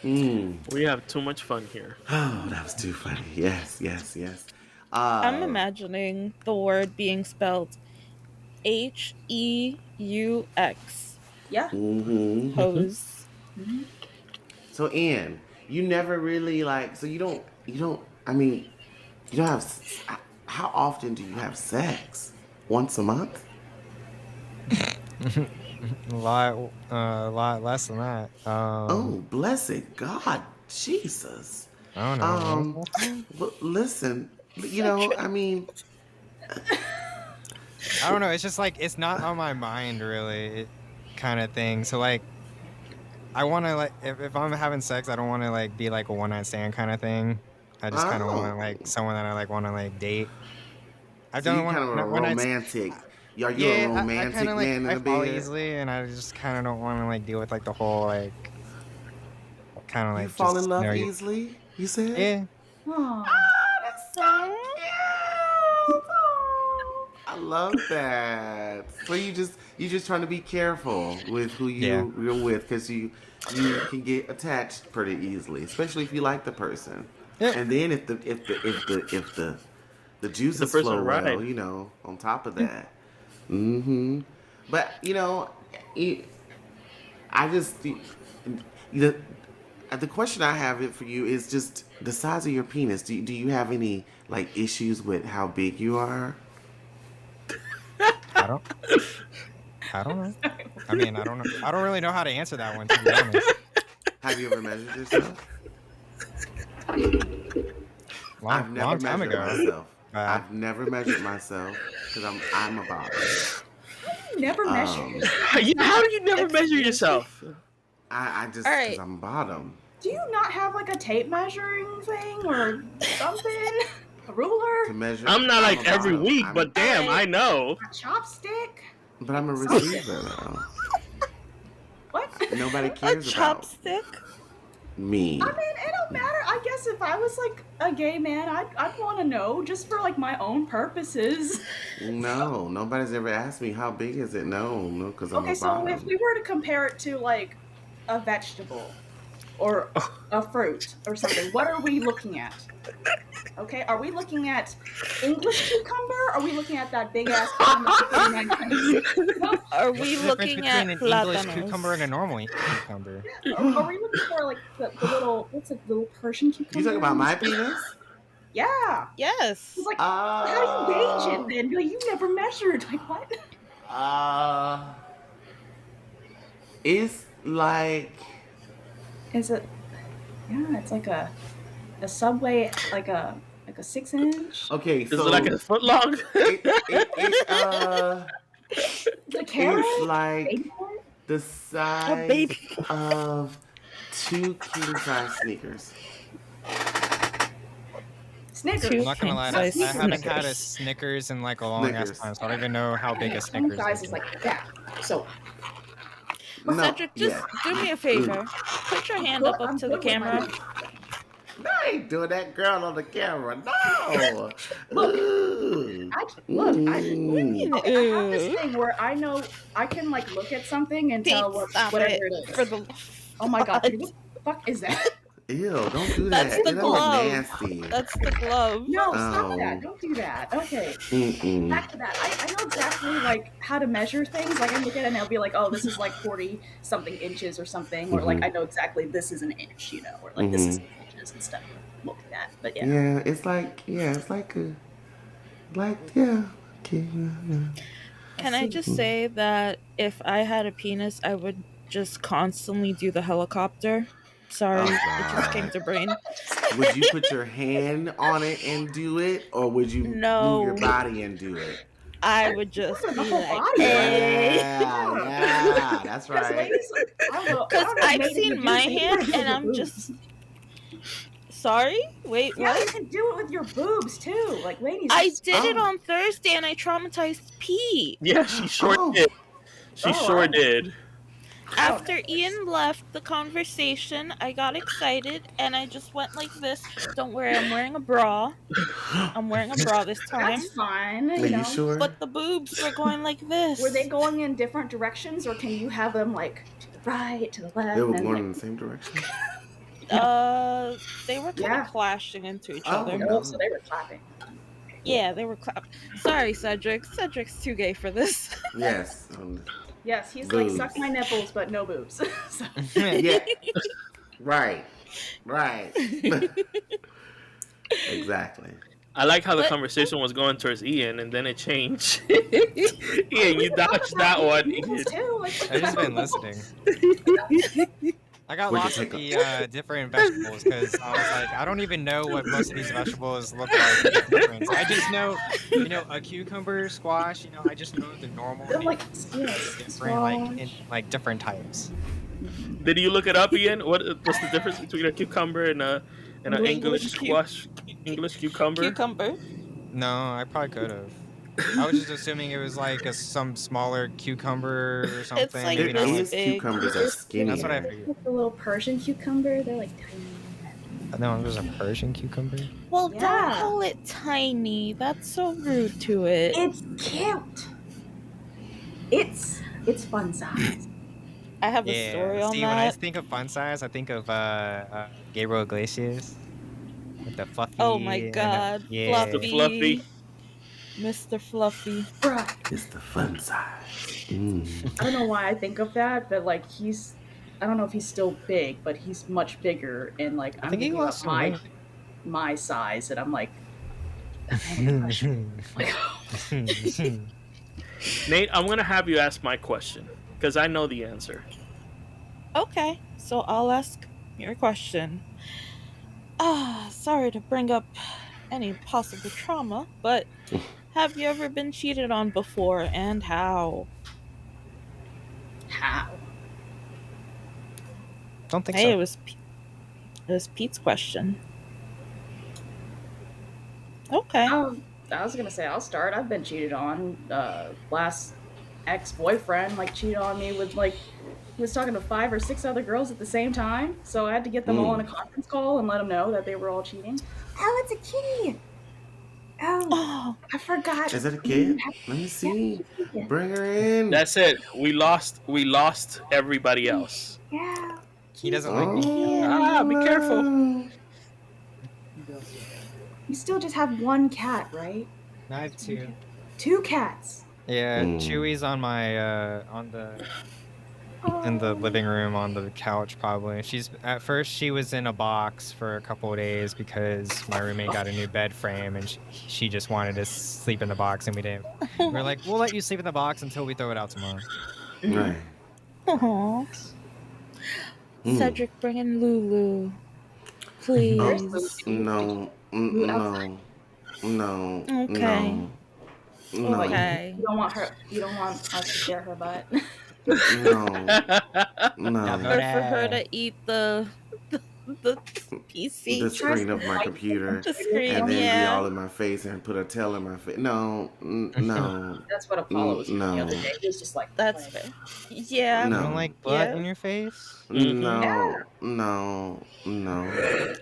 Mm. We have too much fun here. Oh, that was too funny. Yes, yes, yes. I'm Uh, imagining the word being spelled Heu. Yeah. mm-hmm. Hose. Mhm. So, Ann, you never really like. So I mean, you don't have. How often do you have sex? Once a month? A lot less than that. Oh, blessed God, Jesus. I don't know. What Um, was that thing? listen, I mean, I don't know. It's just like it's not on my mind really, kind of thing. So like, I want to like if I'm having sex, I don't want to like be like a one night stand kind of thing. I just kind of oh, want like someone that I like want to like date. I've so done you kind of a one night. romantic. Are you a Yeah, I kind romantic of like man in I the fall bed? easily, and I just kind of don't want to like deal with like the whole like kind of You like fall in just love easily? You said? yeah. Aw. That's so cute. I love that. So you just trying to be careful with who Yeah. you're with because you can get attached pretty easily, especially if you like the person. Yeah. And then if the The juices person flow well, right. on top of that. Mm-hmm. But I just the question I have it for you is just the size of your penis. Do you have any like issues with how big you are? I don't. I don't know. I mean, I don't know. I don't really know how to answer that one, to be honest. Have you ever measured yourself? I've never Long time measured ago. myself. Uh, I've never measured myself because I'm a bottom. Never measured. Um, How do you never measure Excuse me? yourself? I just All because right. I'm a bottom. Do you not have like a tape measuring thing or something? A ruler? To measure, I'm not I'm like a every bottom. week, but damn, I know. A chopstick? But I'm a Something. receiver though. What? Nobody A cares about chopstick? me. I mean, it don't matter. I guess if I was like a gay man, I'd want to know just for like my own purposes. No, nobody's ever asked me how big is it. No, because I'm Okay, a so if bottom. we were to compare it to like a vegetable or a fruit or something, what are we looking at? Okay, are we looking at English cucumber? Or are we looking at that big ass Are what's we the difference looking between at an English cucumber and a plátanos? normal cucumber? Are we looking for like the little what's it, little Persian cucumber? You talking about my penis? Yeah. It's Yes. like how do you gauge it then? Like, you never measured. Like what? Uh, it's like Is it? Yeah, it's like a Subway, like a 6 inch. okay. Is So it like a foot long? The carrot. it's like Baby carrot? the A size baby. of 2 king size sneakers. Snickers. Two I'm not gonna lie, I king-size haven't had a Snickers. Snickers in like a long ass Snickers. time, so I don't even know how big a King Snickers size is. is like that. So No, Cedric, just yeah. do me a favor. Put your hand up I'm to the good with my camera. money. No, I ain't doing that girl on the camera. No. Look, Ooh. I Mm. okay, I have this thing where I know I can like look at something and tell Pete, stop whatever it. it is. For the Oh my god, God. what the fuck is that? Ew, don't do That's that. the That glove. was nasty. That's the glove. No, Oh. stop that. Don't do that. Okay. Mm-mm. Back to that. I know exactly like how to measure things. Like I look at it and I'll be like, oh, this is like 40 something inches or soming, or like I know exactly this is an inch, or like this is inches and stuff. Look at that. But yeah. Yeah, it's like yeah. Okay. Can I just say that if I had a penis, I would just constantly do the helicopter? Sorry, Oh, it just came God. to brain. Would you put your hand on it and do it, or would you No. move your body and do it? I would just The be whole like, body, hey. Yeah, that's Because right. ladies, Because I've seen my hand and I'm just. Sorry? Wait, Yeah, you what? can do it with your boobs too. Like ladies. I did it Oh. on Thursday and I traumatized Pete. Yeah, she sure Oh. did. She Oh, sure I- did. After Ian left the conversation, I got excited and I just went like this. Don't worry, I'm wearing a bra. I'm wearing a bra this time. That's fine. Are you sure? But the boobs were going like this. Were they going in different directions, or can you have them like to the right, to the left? They were and, going like, in the same direction. They were kind of clashing into each other. Oh, so they were clapping. Yeah, they were clapping. Sorry, Cedric. Cedric's too gay for this. Yes. Yes, he's Boobs. like, suck my nipples, but no boobs. So, Yeah. Right. Exactly. I like how the But- conversation was going towards Ian, and then it changed. Ian, you dodged that one. Ian. too, like, I've just been listening. I got What'd lost you in pick the different vegetables because I was like, I don't even know what most of these vegetables look like. Different. I just know, a cucumber, squash. I just know the normal. they're like, names, different, like different types. Did you look it up, Ian? What's the difference between a cucumber and an English squash? English cucumber? Cucumber. No, I probably could have. I was just assuming it was like some smaller cucumber or something. like There this is big. cucumbers that are skinny. That's what I figured. the little Persian cucumber. They're like tiny. No, it was a Persian cucumber. Well, Yeah. don't call it tiny. That's so rude to it. It's cute. It's fun size. I have a story on See, when I that. think of fun size, I think of Gabriel Iglesias with the fluffy. Oh my and god, yeah. Fluffy. Fluffy. Mr. Fluffy. Bruh. It's the fun size. I don't know why I think of that, but like I don't know if he's still big, but he's much bigger, and like I'm think he thinking lost of some weight. my size, and I'm like, Nate, I'm gonna have you ask my question because I know the answer. Okay, so I'll ask your question. Sorry to bring up any possible trauma, but have you ever been cheated on before, and how? how? Don't think Hey, so. it was Pete's question. Okay. I was gonna say I'll start. I've been cheated on. Last ex-boyfriend like cheated on me with like he was talking to 5 or 6 other girls at the same time, so I had to get them all on a conference call and let them know that they were all cheating. Oh, it's a kitty. Oh, I forgot. Is it a kid? Let me see. Bring her in. That's it. We lost everybody else. Yeah. He doesn't like me. Be careful. You still just have one cat, right? I have two. 2 cats. Yeah, Mm. Chewy's on my in the living room on the couch probably. At first she was in a box for a couple of days because my roommate got a new bed frame and she just wanted to sleep in the box and we didn't. We were like, we'll let you sleep in the box until we throw it out tomorrow. Right. Aw. Mm. Cedric, bring in Lulu. Please. No. No. No. Okay. No. No. Okay. You don't want us to share her butt. No. Or No. for her to eat the PC. The screen of my computer. The screen, And then be yeah. all in my face and put a tail in my face. No. No. That's what Apollo was doing the No. other day. He was just like, That's fair. Yeah. No. You don't like butt Yeah. in your face? No. No. No.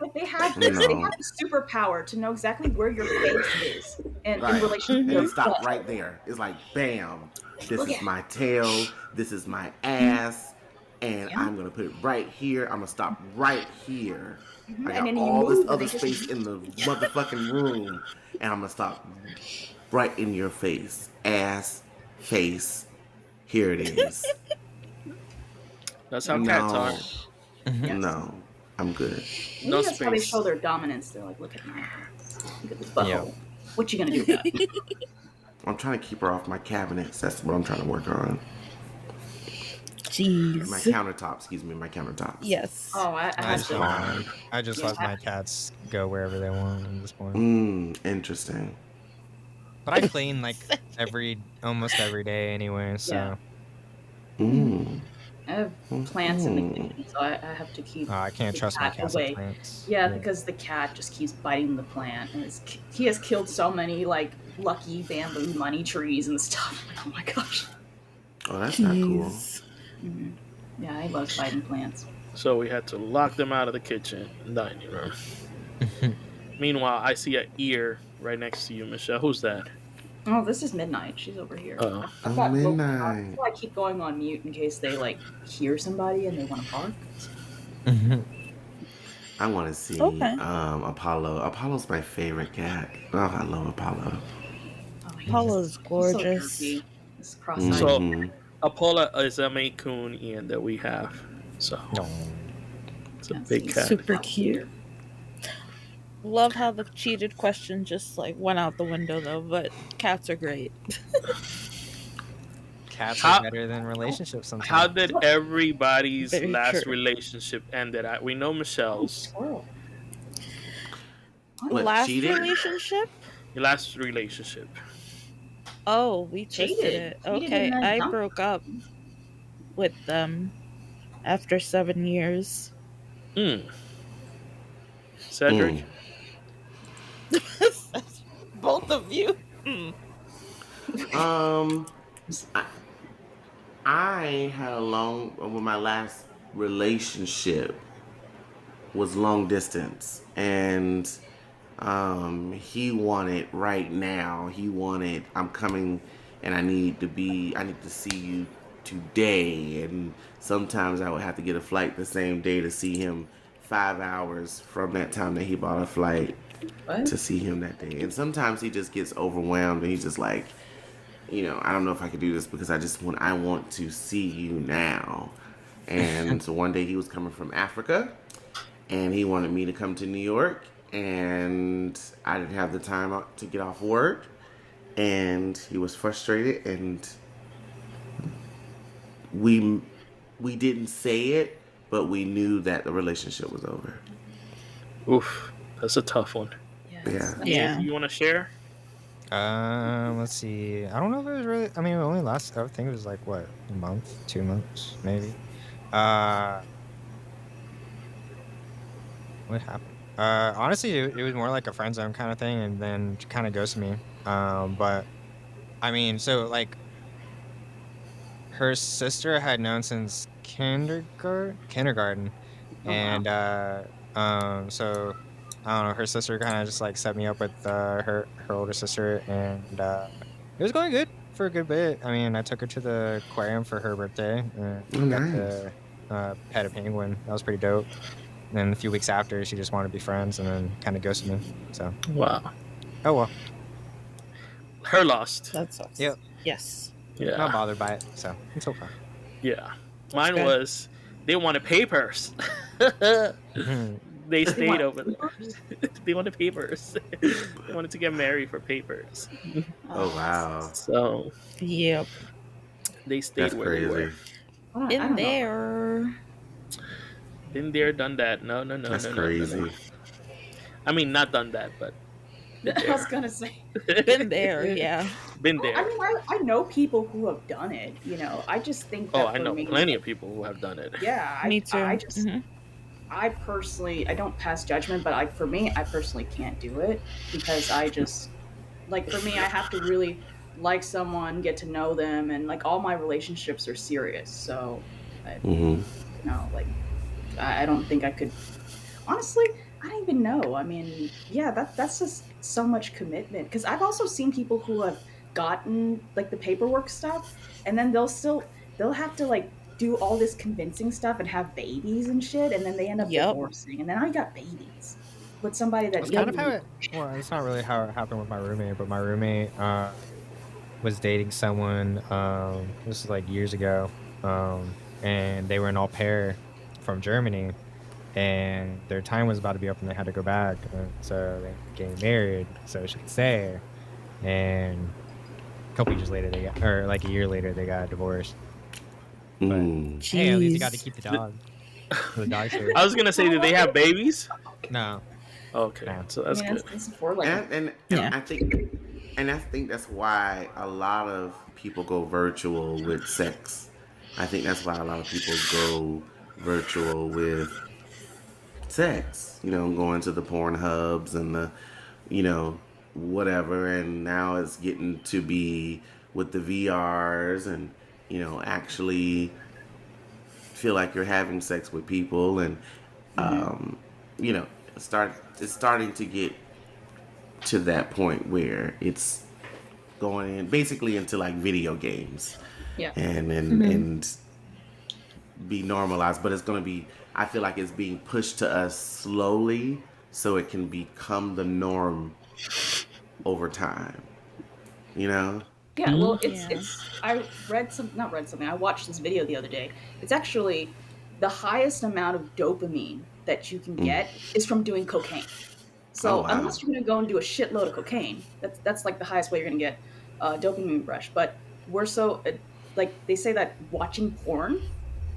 like they have No. the superpower to know exactly where your face is in Right. relation to your And stop butt. right there. It's like, bam. This Look is at- my tail. This is my ass. And I'm going to put it right here. I'm going to stop right here. I And got then you all this move, and other they just- space in the motherfucking room. And I'm going to stop right in your face. Ass, face. Here it is. That's how cats are. Yes. No. I'm good. Maybe No that's how they space. show their dominance. They're like, look at my ass. Look at this butthole. Yeah. What you gonna do about it? I'm trying to keep her off my cabinets. That's what I'm trying to work on. Jeez. My countertops. Excuse me, my countertops. Yes. Oh, I I have just, to. I just let my cats go wherever they want at this point. Interesting. But I clean like almost every day anyway, so Mm. I have plants in the kitchen, so I have to keep. I can't the trust my cat cats away. with plants. Yeah, because the cat just keeps biting the plant, and he has killed so many like lucky bamboo money trees and stuff. Oh my gosh. Oh, that's not cool. Jeez. Yeah, he loves fighting plants. So we had to lock them out of the kitchen and dining room. Meanwhile, I see an ear right next to you, Michelle. Who's that? Oh, this is Midnight. She's over here. Oh, I've Oh, got local sound. midnight. That's why I keep going on mute in case they like hear somebody and they want to bark. So, I want to see Okay. Apollo. Apollo's my favorite cat. Oh, I love Apollo. oh, Apollo's he's so gorgeous. droopy. This cross-eyed. so Mm-hmm. Apollo is a Maine Coon Ian that we have. So No. it's a Yes, big he's cat. Super cute. Love how the cheated question just like went out the window though, but cats are great. Cats How- are better than relationships sometimes. How did everybody's Very last true. relationship end? We know Oh, Michelle's. squirrel. What, Last cheating? relationship? Your last relationship. Oh, we twisted Cheated. it. Cheated Okay, and then I dumped. broke up with them after 7 years. Cedric? Both of you. Um, I, I had a long. Well, my last relationship was long distance, and he wanted right now. He wanted, I'm coming, and I need to see you today. And sometimes I would have to get a flight the same day to see him 5 hours from that time that he bought a flight What? to see him that day. And sometimes he just gets overwhelmed and he's just like, I don't know if I could do this because I want to see you now. And so one day he was coming from Africa and he wanted me to come to New York, and I didn't have the time to get off work, and he was frustrated, and we didn't say it, but we knew that the relationship was over. Oof, that's a tough one. Yeah. Yeah. You want to share? Let's see. I don't know if it was really. I mean, it only last. I think it was like what, a month, 2 months, maybe. What happened? Honestly, it was more like a friend zone kind of thing, and then kind of ghosted me. But I mean, so like, her sister had known since kindergarten, Oh, and so I don't know. Her sister kind of just like set me up with her older sister, and it was going good for a good bit. I mean, I took her to the aquarium for her birthday, and Oh, got nice. to pet a penguin. That was pretty dope. And then a few weeks after, she just wanted to be friends, and then kind of ghosted me. So, Wow. oh well. Her lost. That sucks. Yep. Yes. Yeah. Not bothered by it, so it's okay. Yeah. Mine good. was they wanted papers. They stayed over there. They wanted papers. They wanted to get married for papers. Oh, wow. So Yep. they stayed That's where they were. crazy. I don't In know. there. Been there, done that. No. That's no. crazy. I mean, not done that, but I was gonna say. Been there, yeah. been I there. mean, I know people who have done it. I just think that Oh, I for know me, plenty of people who have done it. Yeah, Me too. I personally, I don't pass judgment, but for me, I personally can't do it because I just, like, for me, I have to really like someone, get to know them, and like all my relationships are serious. So, Mm-hmm. like, I don't think I could. Honestly, I don't even know. I mean, yeah, that's just so much commitment. Because I've also seen people who have gotten like the paperwork stuff, and then they'll have to like do all this convincing stuff and have babies and shit, and then they end up Yep. divorcing, and then I got babies with somebody that That's kind of how it. Well, it's not really how it happened with my roommate, but my roommate was dating someone. This is like years ago, and they were an au pair from Germany, and their time was about to be up, and they had to go back. And so they getting married, so she could stay. And a couple years later, like a year later, they got divorced. Mm. Hey, at least you got to Jeez. keep the dog. The dog's here. I was gonna say, did they have babies? No. Okay, No. so that's good. It's for like And Yeah. I think that's why a lot of people go virtual with sex. I think that's why a lot of people go virtual with sex. Going to the porn hubs and the, whatever. And now it's getting to be with the VRs and, actually feel like you're having sex with people, and you know, it's starting to get to that point where it's going in basically into like video games, Yeah. and be normalized. But it's going to be, I feel like it's being pushed to us slowly so it can become the norm over time. You know? Yeah, well, Yeah. I read some, not read something. I watched this video the other day. It's actually the highest amount of dopamine that you can Mm. get is from doing cocaine. Oh So wow. unless you're going to go and do a shitload of cocaine, that's like the highest way you're going to get a dopamine rush. But we're so like they say that watching porn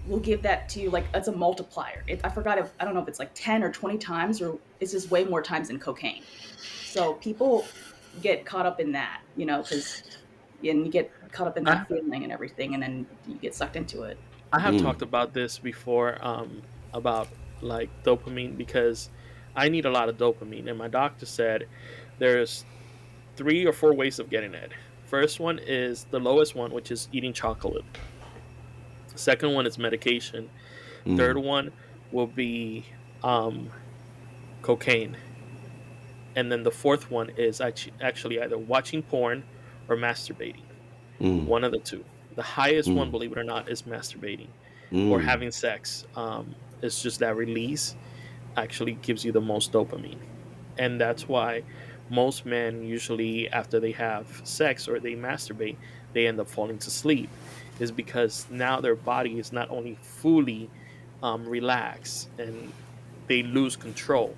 will give that to you like it's a multiplier. I forgot if I don't know if it's like 10 or 20 times or it's just way more times than cocaine. So people get caught up in that, because and you get caught up in I that feeling and everything, and then you get sucked into it. I have Mm. talked about this before, about like dopamine, because I need a lot of dopamine, and my doctor said there's 3 or 4 ways of getting it. First one is the lowest one, which is eating chocolate. Second one is medication. Third Mm. one will be um, cocaine, and then the fourth one is actually either watching porn or masturbating. Mm. One of the two. The highest one, Mm. believe it or not, is masturbating or Mm. having sex. It's just that release actually gives you the most dopamine. And that's why most men, usually after they have sex or they masturbate, they end up falling to sleep, is because now their body is not only fully relaxed and they lose control.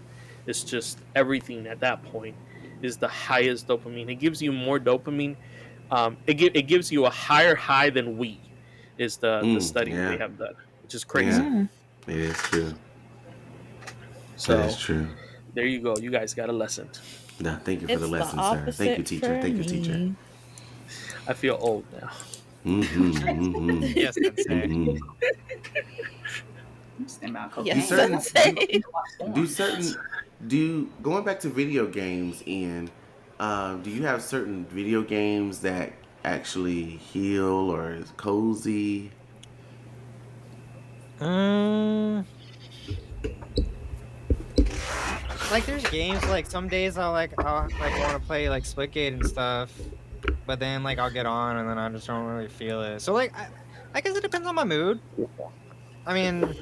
It's just everything at that point is the highest dopamine. It gives you more dopamine. It gives you a higher high than we, is the Mm. study they Yeah. have done, which is Yeah. crazy. Mm. It is true. That is So true. there you go. You guys got a lesson. No, thank you for the It's the lesson, sir. Thank you, opposite teacher. for Thank you, teacher. me. I feel old now. Mm-hmm. Yes, Sensei. Mm-hmm. I'm just thinking about Do Yes, cocaine. certain sensei. do certain do going back to video games, and do you have certain video games that actually heal or is cozy? Um, like there's games like some days I'll want to play like Splitgate and stuff, but then like I'll get on and then I just don't really feel it. So like I guess it depends on my mood. I mean,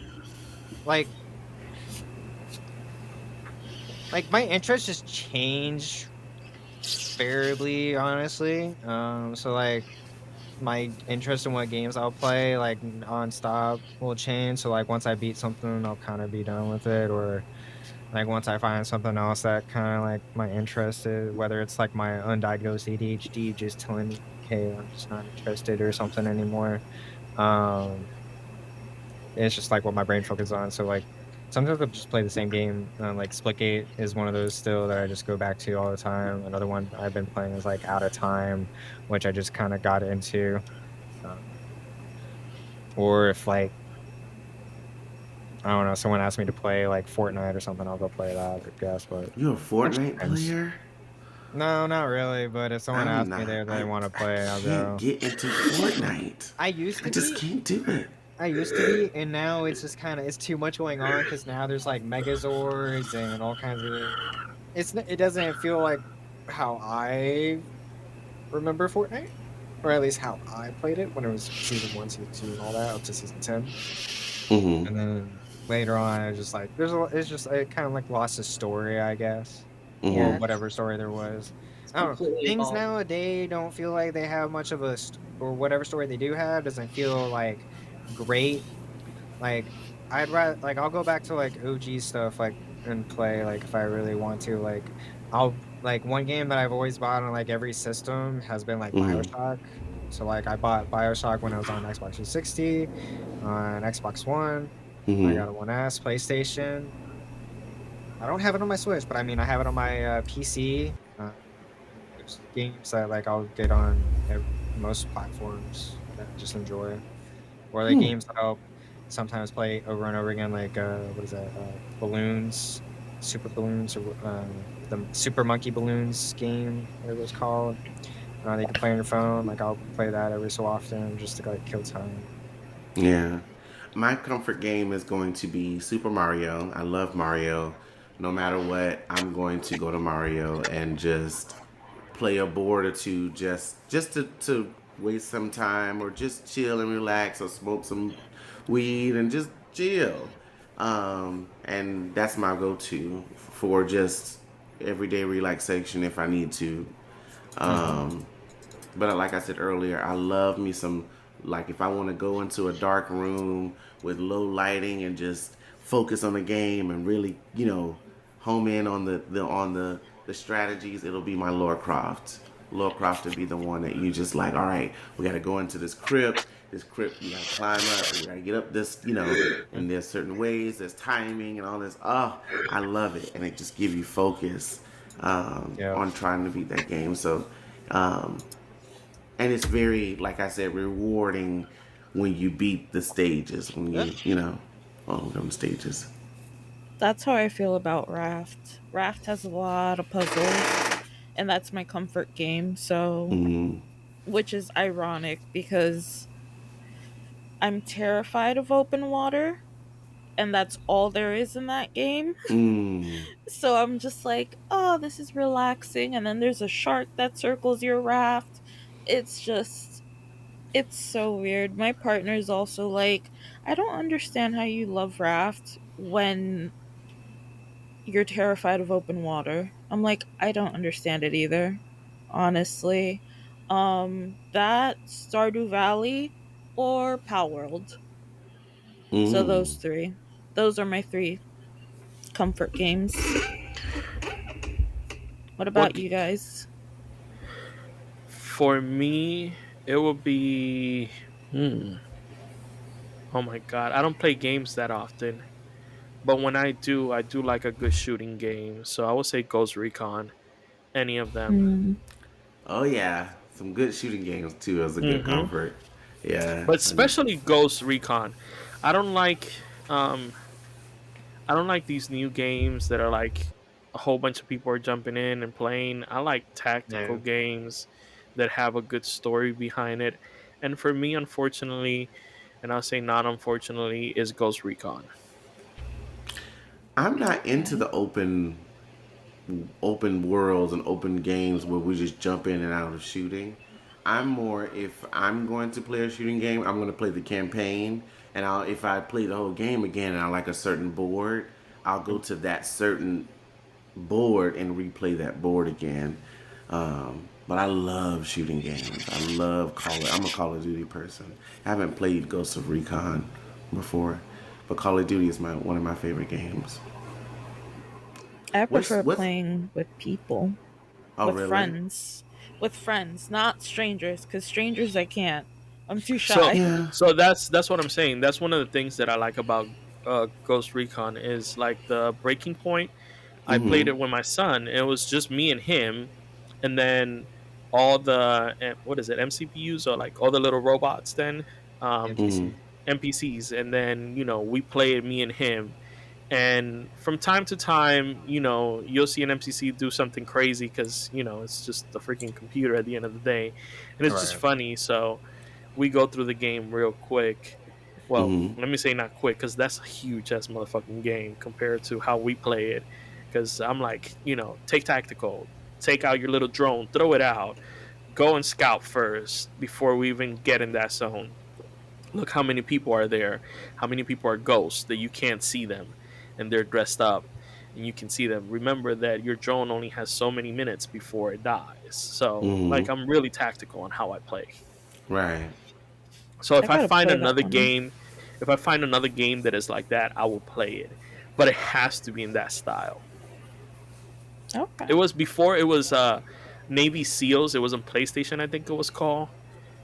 like my interests just change variably, honestly. So like my interest in what games I'll play like nonstop will change. So like once I beat something, I'll kind of be done with it, or like once I find something else that kind of like my interest is, whether it's like my undiagnosed ADHD just telling me, hey, I'm just not interested or something anymore. Um, it's just like what my brain focuses on. So like sometimes I'll just play the same game. Like Splitgate is one of those still that I just go back to all the time. Another one I've been playing is like Out of Time, which I just kind of got into. Um, or if like I don't know, someone asked me to play like Fortnite or something, I'll go play that, I guess. But You're a it just Fortnite depends. player? No, not really. But if someone I'm asks me not. there that they want to I play, I'll can't go. get into Fortnite. I used I to just be. can't do it. I used to be, and now it's just kind of it's too much going on because now there's like Megazords and all kinds of. It doesn't feel like how I remember Fortnite, or at least how I played it when it was season 1, season 2, and all that up to season 10. Mm-hmm. And then later on, I was just like, it's just it kind of like lost its story, I guess, or Mm-hmm. Yeah. whatever story there was. It's I don't know. completely Things evolved. nowadays don't feel like they have much of or whatever story they do have doesn't feel like great. Like I'd rather like I'll go back to like OG stuff like and play like if I really want to. Like I'll like one game that I've always bought on like every system has been like Mm-hmm. BioShock. So like I bought BioShock when I was on Xbox 360, on Xbox One. I Mm-hmm. got a One S, PlayStation. I don't have it on my Switch, but I mean I have it on my PC. There's games that like I'll get on most platforms that I just enjoy, or like Hmm. games that I'll sometimes play over and over again, like what is that? Balloons, Super Balloons, or the Super Monkey Balloons game, whatever it's called. They can play on your phone. Like I'll play that every so often just to like kill time. Yeah. my comfort game is going to be Super Mario. I love Mario. No matter what, I'm going to go to Mario and just play a board or two, just to waste some time or just chill and relax or smoke some weed and just chill. And that's my go-to for just everyday relaxation if I need to. Mm-hmm. Um, but like I said earlier, I love me some, like if I want to go into a dark room with low lighting and just focus on the game and really, home in on the strategies, it'll be my Lord Croft. Lord Croft would be the one that you just like, all right, we got to go into this crypt. This crypt, we got to climb up. We got to get up this, and there's certain ways, there's timing and all this. Oh, I love it. And it just gives you focus Yeah. on trying to beat that game. So, um, and it's very, like I said, rewarding when you beat the stages, when on them stages. That's how I feel about Raft. Raft has a lot of puzzles, and that's my comfort game. So, Mm, which is ironic because I'm terrified of open water, and that's all there is in that game. mm, So I'm just like, oh, this is relaxing. And then there's a shark that circles your raft. It's just, it's so weird. My partner's also like, I don't understand how you love raft when you're terrified of open water. I'm like, I don't understand it either, honestly. That Stardew Valley or Pal World. So mm. those three. Those are my three comfort games. What What about you guys? for me? It will be. Hmm. Oh my god, I don't play games that often, but when I do like a good shooting game. So I would say Ghost Recon, any of them. Hmm. Oh yeah, some good shooting games too as a good Hmm. comfort. Yeah, But and especially Ghost Recon. I don't like um I don't like these new games that are like a whole bunch of people are jumping in and playing. I like tactical Yeah. games that have a good story behind it. And for me, unfortunately, and I'll say not unfortunately, is Ghost Recon. I'm not into Okay. the open worlds and open games where we just jump in and out of shooting. I'm more, if I'm going to play a shooting game, I'm going to play the campaign, and if I play the whole game again and I like a certain board, I'll go to that certain board and replay that board again. But I love shooting games. I love I'm a Call of Duty person. I haven't played Ghost of Recon before, but Call of Duty is my one of my favorite games. I What's prefer what's playing with people, Oh with really? friends, not strangers. Because strangers, I can't. I'm too So shy. Yeah. that's what I'm saying. That's one of the things that I like about Ghost Recon is like the breaking point. I played Mm-hmm. it with my son. It was just me and him, and then all the what is it MCPUs or like all the little robots then Mm-hmm. NPC. NPCs, and then we played me and him. And from time to time, you'll see an MCC do something crazy because it's just the freaking computer at the end of the day, and it's just Right. funny. So we go through the game real quick. Well, Mm-hmm. let me say not quick because that's a huge ass motherfucking game compared to how we play it. Because I'm like, take tactical, take out your little drone, throw it out, go and scout first before we even get in that zone. Look how many people are there, how many people are ghosts that you can't see them, and they're dressed up and you can see them. Remember that your drone only has so many minutes before it dies. So, like, Mm-hmm. I'm really tactical on how I play. Right. So I if I gotta find play that another one. game, if I find another game that is like that, I will play it. But it has to be in that style. Okay. It was before it was Navy SEALs. It was on PlayStation, I think it was called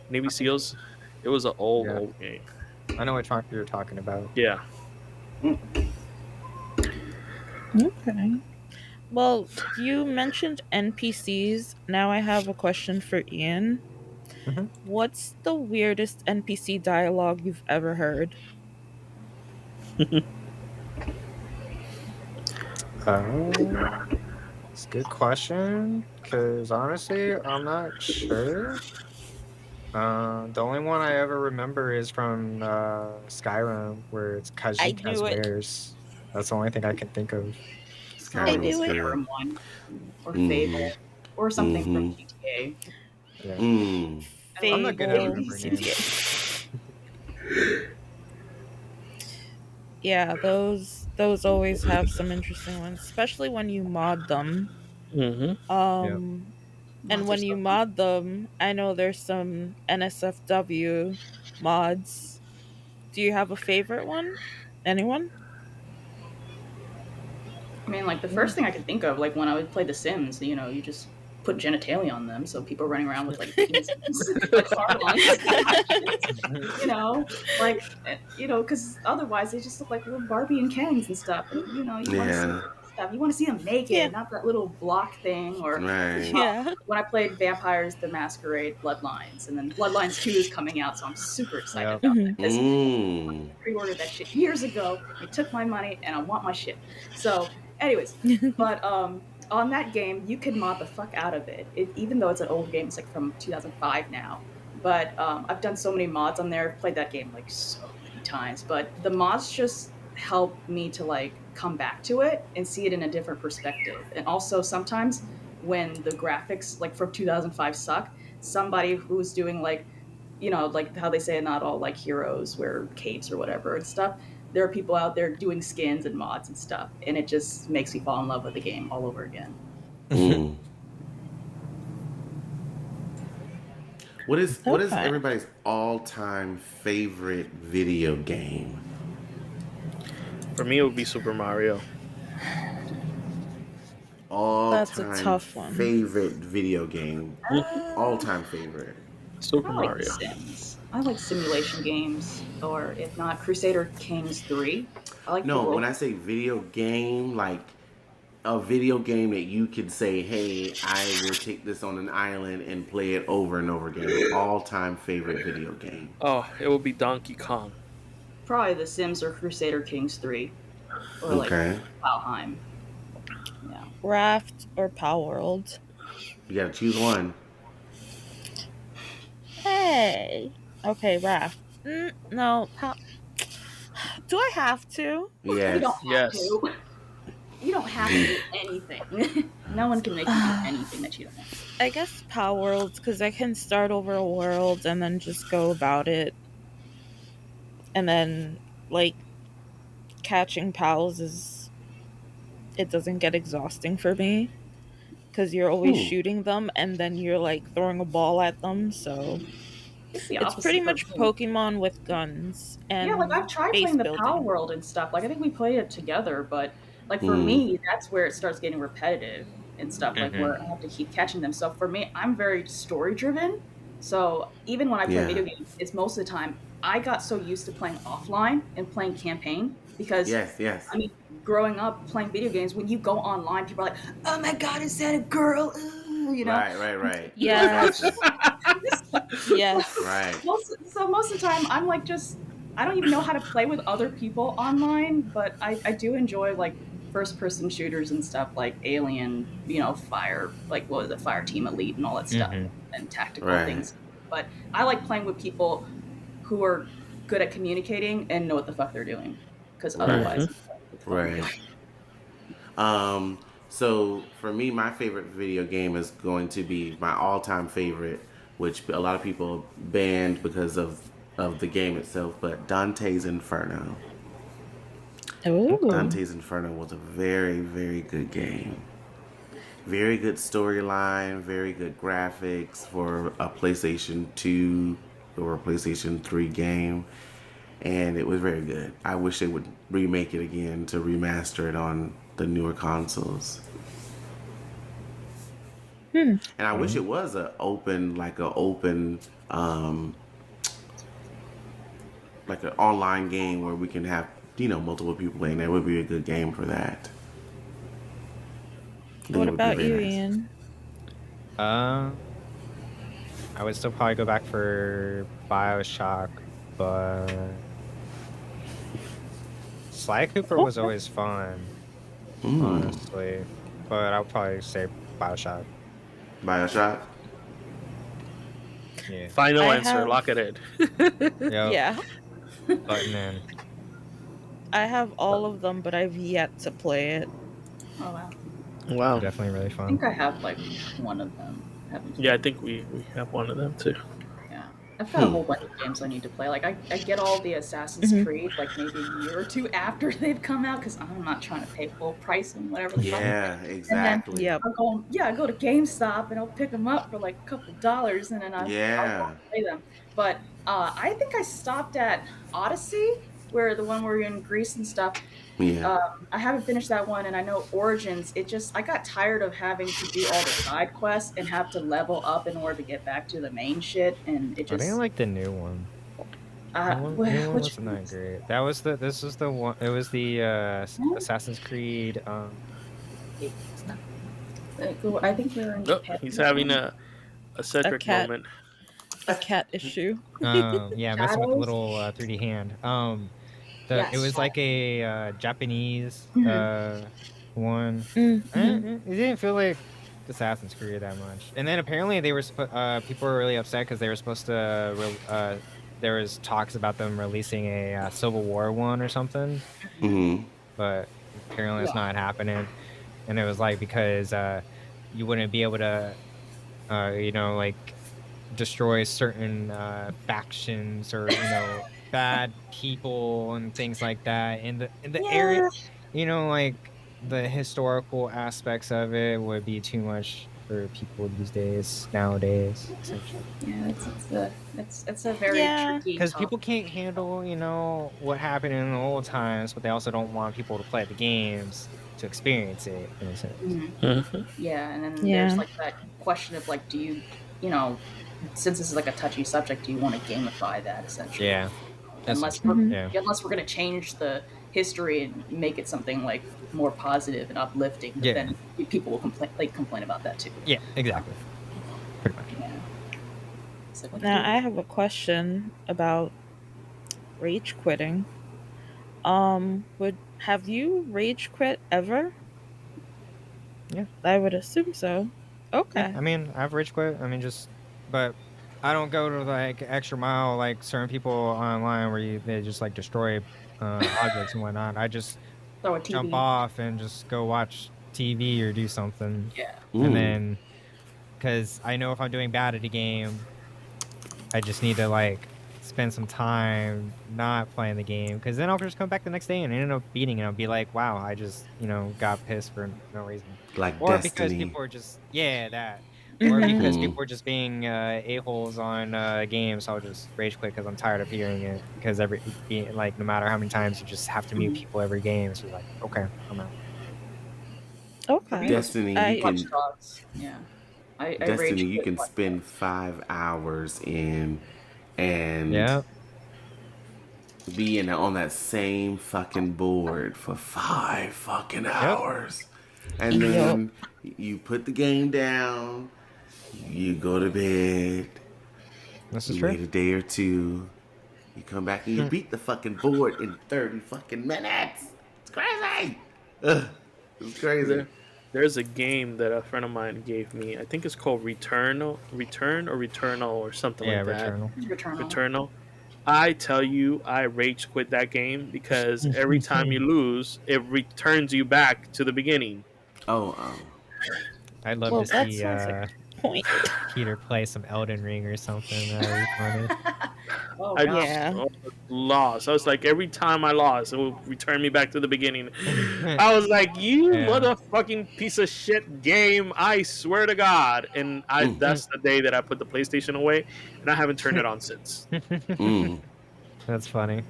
Navy I think, SEALs. It was an old yeah, old game. I know what you're talking about. Yeah. Okay. Well, you mentioned NPCs. Now I have a question for Ian. Hmm. What's the weirdest NPC dialogue you've ever heard? It's a good question because honestly, I'm not sure. The only one I ever remember is from Skyrim, where it's I Khajiit has knew it. wares. That's the only thing I can think of. I Probably Skyrim the was knew it. good. Skyrim one, or Mm-hmm. Fable, or something from Mm-hmm. GTA. Yeah, Mm. I love I'm not good at Fable, remembering GTA. names. yeah, those always have some interesting ones, especially when you mod them. Mm-hmm. Yeah. And Mods are when so you fun. mod them, I know there's some NSFW mods. Do you have a favorite one? Anyone? I mean, like the first thing I could think of, like when I would play The Sims, you just put genitalia on them, so people running around with like penises, like hard ons, because otherwise they just look like little Barbie and Kens and stuff, and you want to see Yeah. stuff, you want to see them Yeah. naked, not that little block thing, or Right. Yeah. when I played Vampires: The Masquerade Bloodlines, and then Bloodlines 2 is coming out, so I'm super excited Yep. about that Mhm. because Mm. pre-ordered that shit years ago. They took my money, and I want my shit. So, anyways, but on that game, you can mod the fuck out of it. Even though it's an old game, it's like from 2005 now. But I've done so many mods on there. I've played that game like so many times. But the mods just help me to like come back to it and see it in a different perspective. And also sometimes when the graphics like from 2005 suck, somebody who's doing like like how they say not all like heroes wear capes or whatever and stuff. There are people out there doing skins and mods and stuff, and it just makes me fall in love with the game all over again. Mm. What is Okay. everybody's all-time favorite video game? For me, it would be Super Mario. That's a All-time tough one. favorite video game. Uh, All-time favorite. Super I like The Mario. Sims. I like simulation games, or if not, Crusader Kings 3. I like the No, when role. I say video game, like a video game that you could say, "Hey, I will take this on an island and play it over and over again." All-time favorite video game. Oh, it would be Donkey Kong. Probably The Sims or Crusader Kings 3, or like Okay, Valheim. Yeah. Raft or Power World? you got to choose one. Hey. Okay, Raft. No. Do I have to? You don't Yes. have Yes. to. You don't have to do anything. No one can make you do anything that you don't want. I guess Power Worlds because I can start over a world and then just go about it. And then, like, catching pals it doesn't get exhausting for me because you're always Hmm. shooting them and then you're, like, throwing a ball at them. So It's the it's pretty opposite for much me. Pokemon with guns Yeah, like I've and tried base playing the Power building. World and stuff. Like I think we played it together, but like for Hmm. me, that's where it starts getting repetitive and stuff. Like Hmm. where I have to keep catching them. So for me, I'm very story driven. So even when I play Yeah. video games, it's most of the time I got so used to playing offline and playing campaign because Yes. Yes. I mean, growing up playing video games, when you go online, people are like, "Oh my god, is that a girl?" Ooh, Right. Right. Right. Yes. Exactly. Yes. Right. Most of the time I'm like just I don't even know how to play with other people online, but I do enjoy like first person shooters and stuff like Alien, Fire, like what was it, Fire Team Elite and all that stuff Hmm. and tactical Right. things. But I like playing with people who are good at communicating and know what the fuck they're doing. Because Right. otherwise it's fun. Right. Um, so for me, my favorite video game is going to be my all-time favorite, which a lot of people banned because of the game itself, but Dante's Inferno. Ooh. Dante's Inferno was a very, very good game. Very good storyline, very good graphics for a PlayStation 2 or a PlayStation 3 game, and it was very good. I wish they would remake it again to remaster it on the newer consoles. And I wish it was like an online game where we can have multiple people playing. That would be a good game for that. I think What it would be about very you, nice. Ian? I would still probably go back for BioShock, but Sly Cooper was Okay. always fun, Mm. honestly. But I'll probably say BioShock. BioShock. Yeah. Final I answer. have Lock it in. Yep. yeah, Button in. I have all of them, but I've yet to play it. Oh wow. They're Wow. definitely really I fun. think I have like one of them. I haven't Yeah, I played. think we have one of them too. Yeah. I've got a Hmm. whole bunch of games I need to play. Like I get all the Assassin's Mhm. Creed like maybe a year or two after they've come out because I'm not trying to pay full price and whatever the fuck. Yeah, And then exactly. Yep. I go to GameStop and I'll pick them up for like a couple dollars and then I'll go Yeah. and play them. But I think I stopped at Odyssey, where the one where you're in Greece and stuff. Yeah. I haven't finished that one, and I know Origins. It just I got tired of having to do all the side quests and have to level up in order to get back to the main shit, and it I think I just like the new one. The new one which wasn't that great. That was the. This was the one. It was the one? Assassin's Creed. It's not. I think we were in Oh, Japan. he's having a A Cedric cat, moment. a cat issue. Yeah, messing with the Shadows. little 3D hand. It Yes. was like a Japanese Mhm. one. Mm-hmm. It didn't feel like Assassin's Creed that much. And then apparently they were people were really upset because they were supposed to there was talks about them releasing a Civil War one or something, Hmm. but apparently it's Yeah. not happening. And it was like because you wouldn't be able to like destroy certain factions or bad people and things like that in the area, Yeah. like the historical aspects of it would be too much for people these days nowadays, essentially, Yeah, it's a very Yeah. tricky because topic. people can't handle what happened in the old times, but they also don't want people to play the games to experience it in a sense. Mhm. Mhm. Yeah, and then there's Yeah. like that question of like, do you know, since this is like a touchy subject, do you want to gamify that essentially? Yeah, Unless essentially. we're Mhm. Yeah, unless we're going to change the history and make it something like more positive and uplifting, but yeah, then people will complain about that too. yeah, exactly, pretty much. Yeah. It's like, what Now do I have a question about rage quitting. Would have you rage quit ever? Yeah. I would assume so. Yeah, Okay. I mean, I've rage quit. I mean, but I don't go to like extra mile like certain people online where they just like destroy objects and whatnot. I just throw a jump TV? off and just go watch TV or do something, Yeah. and Mm. then because I know if I'm doing bad at a game, I just need to like spend some time not playing the game because then I'll just come back the next day and end up beating it. I'll be like, wow, I just got pissed for no reason, Like or because Destiny. people are just that, or Mhm. because Mhm. people are just being a-holes on games. So I'll just rage quit because I'm tired of hearing it. Because like no matter how many times you just have to mute Mhm. people every game, so you're like, okay, I'm out. For me, Okay. it was Destiny, you I Watch can Dogs. Yeah. I Destiny, rage you quit can Watch spend Dogs. 5 hours in and Yeah, be on that same fucking board for 5 fucking hours. And Yup. then you put the game down, you go to bed, this is you true. wait a day or two, you come back and you beat the fucking board in 30 fucking minutes. It's crazy. Ugh, it's crazy. There's a game that a friend of mine gave me. I think it's called Return or Returnal or something Yeah, like that. Returnal. Returnal. Returnal. I tell you, I rage quit that game because every time you lose, it returns you back to the beginning. Oh, I'd love Well, to that see sounds like a point. Peter play some Elden Ring or something. That would be funny. Oh I god. just Yeah. lost. I was like, every time I lost, it will return me back to the beginning. I was like, you Yeah. motherfucking piece of shit game! I swear to God. And mm, that's the day that I put the PlayStation away, and I haven't turned it on since. mm. That's funny.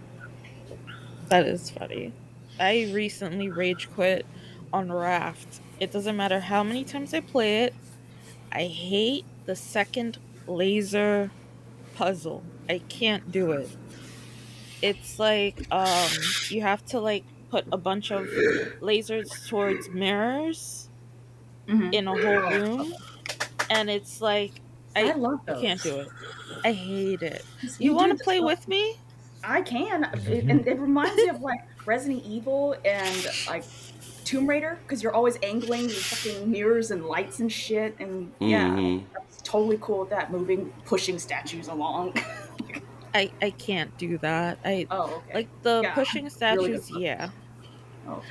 That is funny. I recently rage quit on Raft. It doesn't matter how many times I play it. I hate the second laser puzzle. I can't do it. It's like you have to like put a bunch of lasers towards mirrors Mhm. in a whole Oh, room, and it's like I I love I can't those. do it. I hate it. 'Cause You you want do to this play stuff. with me? I can, and it reminds me of like Resident Evil and like Tomb Raider because you're always angling these fucking mirrors and lights and shit. And yeah, Mm-hmm. that's totally cool with that, pushing statues along. I can't do that. I Oh, okay. like the Yeah, pushing I'm really good statues, about yeah. that. Okay.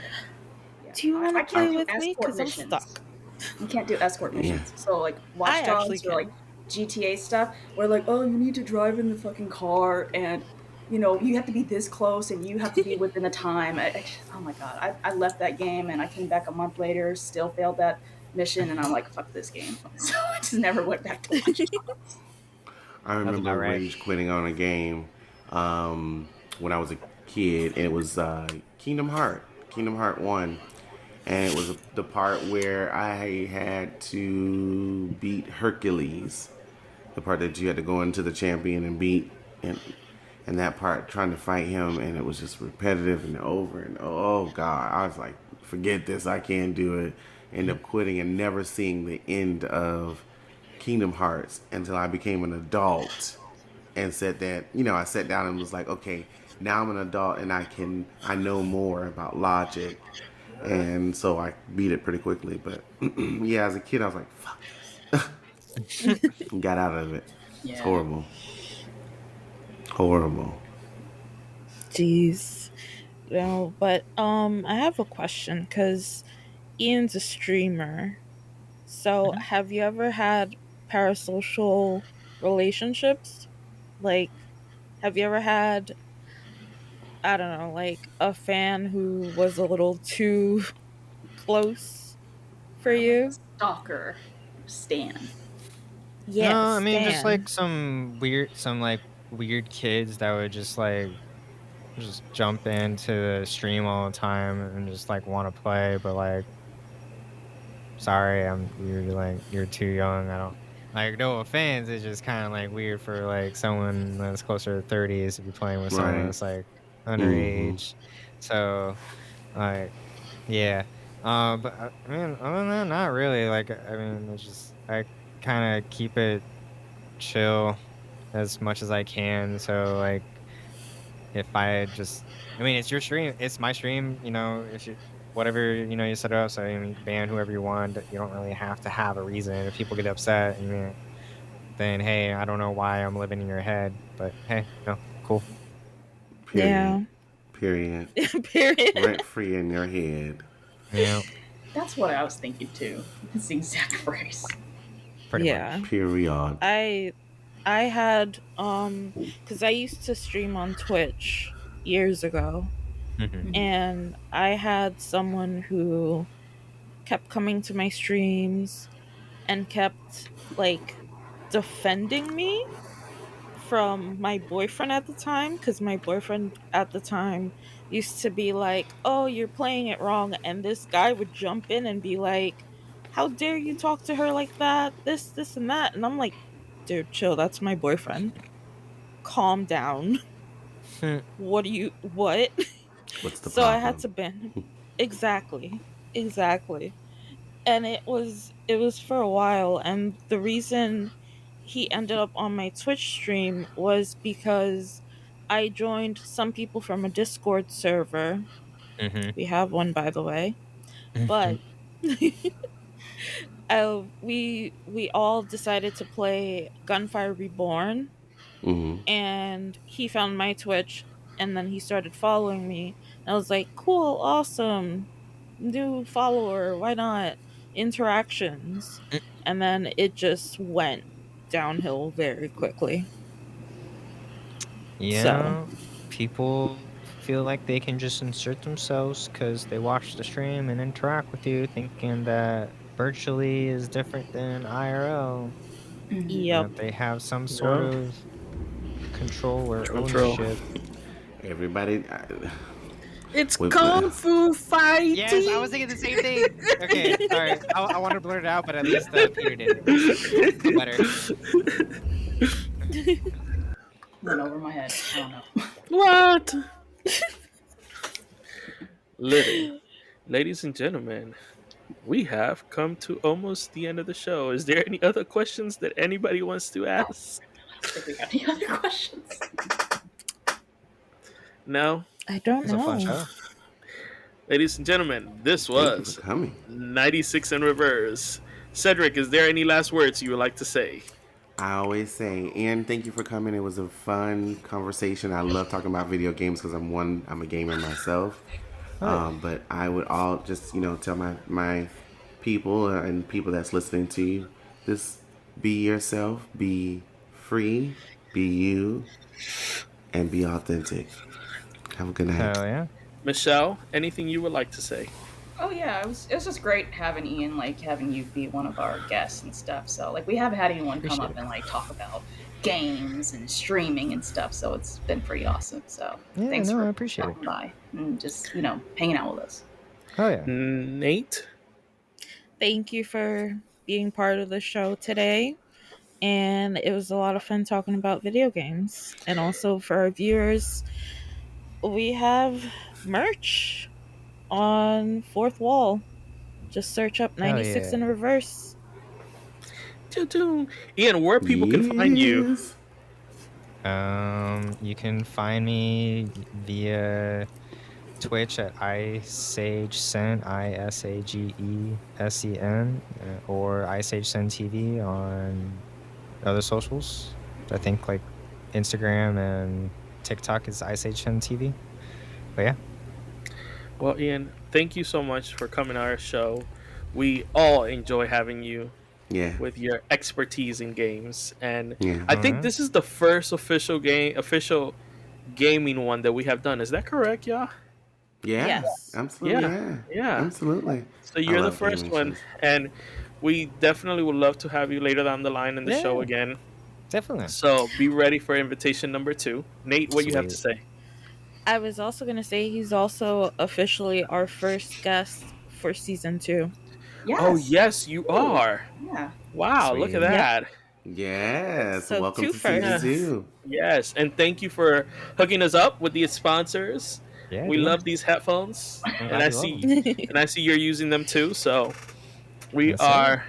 Yeah. Do you want I to play can't do with me? escort Because I'm missions. stuck. You can't do escort Yeah. missions. So like I Watch actually Dogs or like can. GTA stuff, where like, oh, you need to drive in the fucking car, and you have to be this close, and you have to be within the time. Oh my god, I left that game, and I came back a month later, still failed that mission, and I'm like, fuck this game. So I just never went back to Watch Dogs. I That's about remember right. rage quitting on a game when I was a kid, and it was Kingdom Heart 1. And it was the part where I had to beat Hercules, the part that you had to go into the champion and beat, and that part trying to fight him, and it was just repetitive and over and oh god, I was like, forget this, I can't do it. End up quitting and never seeing the end of Kingdom Hearts until I became an adult and said that, I sat down and was like, okay, now I'm an adult and I know more about logic. And so I beat it pretty quickly. But yeah, as a kid, I was like, fuck this. Got out of it. It's Yeah. horrible. Horrible. Jeez. No, but I have a question because Ian's a streamer. So, Mhm. have you ever had parasocial relationships? Like, have you ever had, I don't know, like a fan who was a little too close for Like a you? stalker, Stan. No, Yeah, I mean just like Stan. some weird kids that would just jump into the stream all the time and just like want to play, but like sorry, you're too young. I don't like no offense. It's just kind of like weird for like someone that's closer to 30s to be playing with someone Right. that's like Mm-hmm. underage. So like yeah. But I mean, other than that, not really. Like I mean, it's just I kind of keep it chill as much as I can. So like if I just I mean, it's your stream, it's my stream, if you whatever, you set it up, so I mean, you can ban whoever you want. You don't really have to have a reason. If people get upset, then hey, I don't know why I'm living in your head, but hey, cool. Period. Yeah. Period. Period. Rent free in your head. Yeah, That's what I was thinking too. It's the exact phrase. pretty Yeah. much. Period. I had cuz I used to stream on Twitch years ago, Hmm. and I had someone who kept coming to my streams and kept like defending me from my boyfriend at the time, because my boyfriend at the time used to be like, oh, you're playing it wrong, and this guy would jump in and be like, how dare you talk to her like that, this and that, and I'm like, dude, chill, that's my boyfriend, calm down. What? What's the So I had problem? to ban him. Exactly. And it was for a while, and the reason he ended up on my Twitch stream was because I joined some people from a Discord server. Hmm. We have one, by the way. Hmm. But we all decided to play Gunfire Reborn, Mm-hmm. and he found my Twitch, and then he started following me. And I was like, cool, awesome, new follower, why not? Interactions. And then it just went downhill very quickly. So, Yeah, people feel like they can just insert themselves because they watch the stream and interact with you, thinking that virtually is different than IRL, and yep. that they have some sort No of control or control. ownership. Everybody. It's With, kung fu Yes, I fighting. was thinking the same thing. Okay, sorry. I wanted to blurt it out, but at least Peter did it. Feel better. Went over my head. I don't know. What? Ladies and gentlemen, we have come to almost the end of the show. Is there any other questions that anybody wants to ask? I don't think we got any other questions. No? I don't It's a fun know. show. Ladies and gentlemen, this thank you for was coming. 96 in Reverse. Cedric, is there any last words you would like to say? I always say, and thank you for coming. It was a fun conversation. I love talking about video games because I'm a gamer myself. Oh yeah. But I would all just tell my people and people that's listening to you, just be yourself, be free, be you, and be authentic. Have a good night. Hell yeah. Michelle, anything you would like to say? Oh yeah, it was just great having Ian, like having you be one of our guests and stuff. So like we haven't had anyone come Appreciate up it. and like talk about games and streaming and stuff. So it's been pretty awesome. So Yeah, thanks no, I for appreciate it. stopping by and just hanging out with us. Oh yeah. Nate? Thank you for being part of the show today. And it was a lot of fun talking about video games. And also for our viewers, we have merch on Fourth Wall. Just search up Hell 96 in yeah. reverse. Ian, where people can find you? Yes. You can find me via Twitch at iSageSen, ISAGESEN, or iSageSen TV on other socials. I think like Instagram and TikTok is iSageSen TV. But yeah. Well, Ian, thank you so much for coming on our show. We all enjoy having you Yeah. with your expertise in games, and Yeah. I think Alright. this is the first official gaming one that we have done. Is that correct, y'all? Yeah. Yes. Absolutely. Yeah, Yeah. yeah. Absolutely. So I you're the love first gaming one, shows. and we definitely would love to have you later down the line in the show Yeah. again. Definitely. So be ready for invitation number 2. Nate, what you have to Sweet. say? I was also going to say he's also officially our first guest for season 2. Yes. Oh, yes, you Ooh, are. yeah. Wow, look at Sweet. Yep. that. Yes. So Welcome two to season firsts. 2. Yes, and thank you for hooking us up with these sponsors. Yeah, We dude. love these headphones, I'm and glad I you love see them. and I see you're using them too. So we Yes, sir. are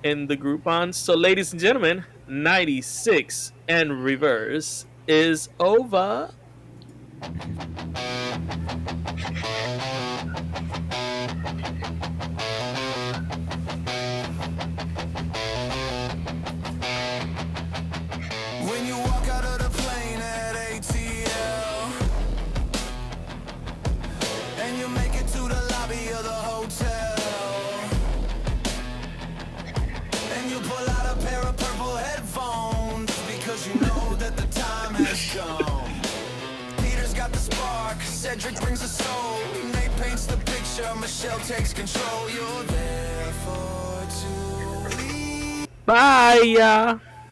in the Groupon. So, ladies and gentlemen, 96 and reverse is over. When you walk out of the plane at ATL and you make it to the lobby of the hotel and you pull out a pair of purple headphones because you know that the time has come. Peter's got the spark, Cedric brings the soul, Nate paints the picture, Michelle takes control. You're there for to lead. Bye, y'all.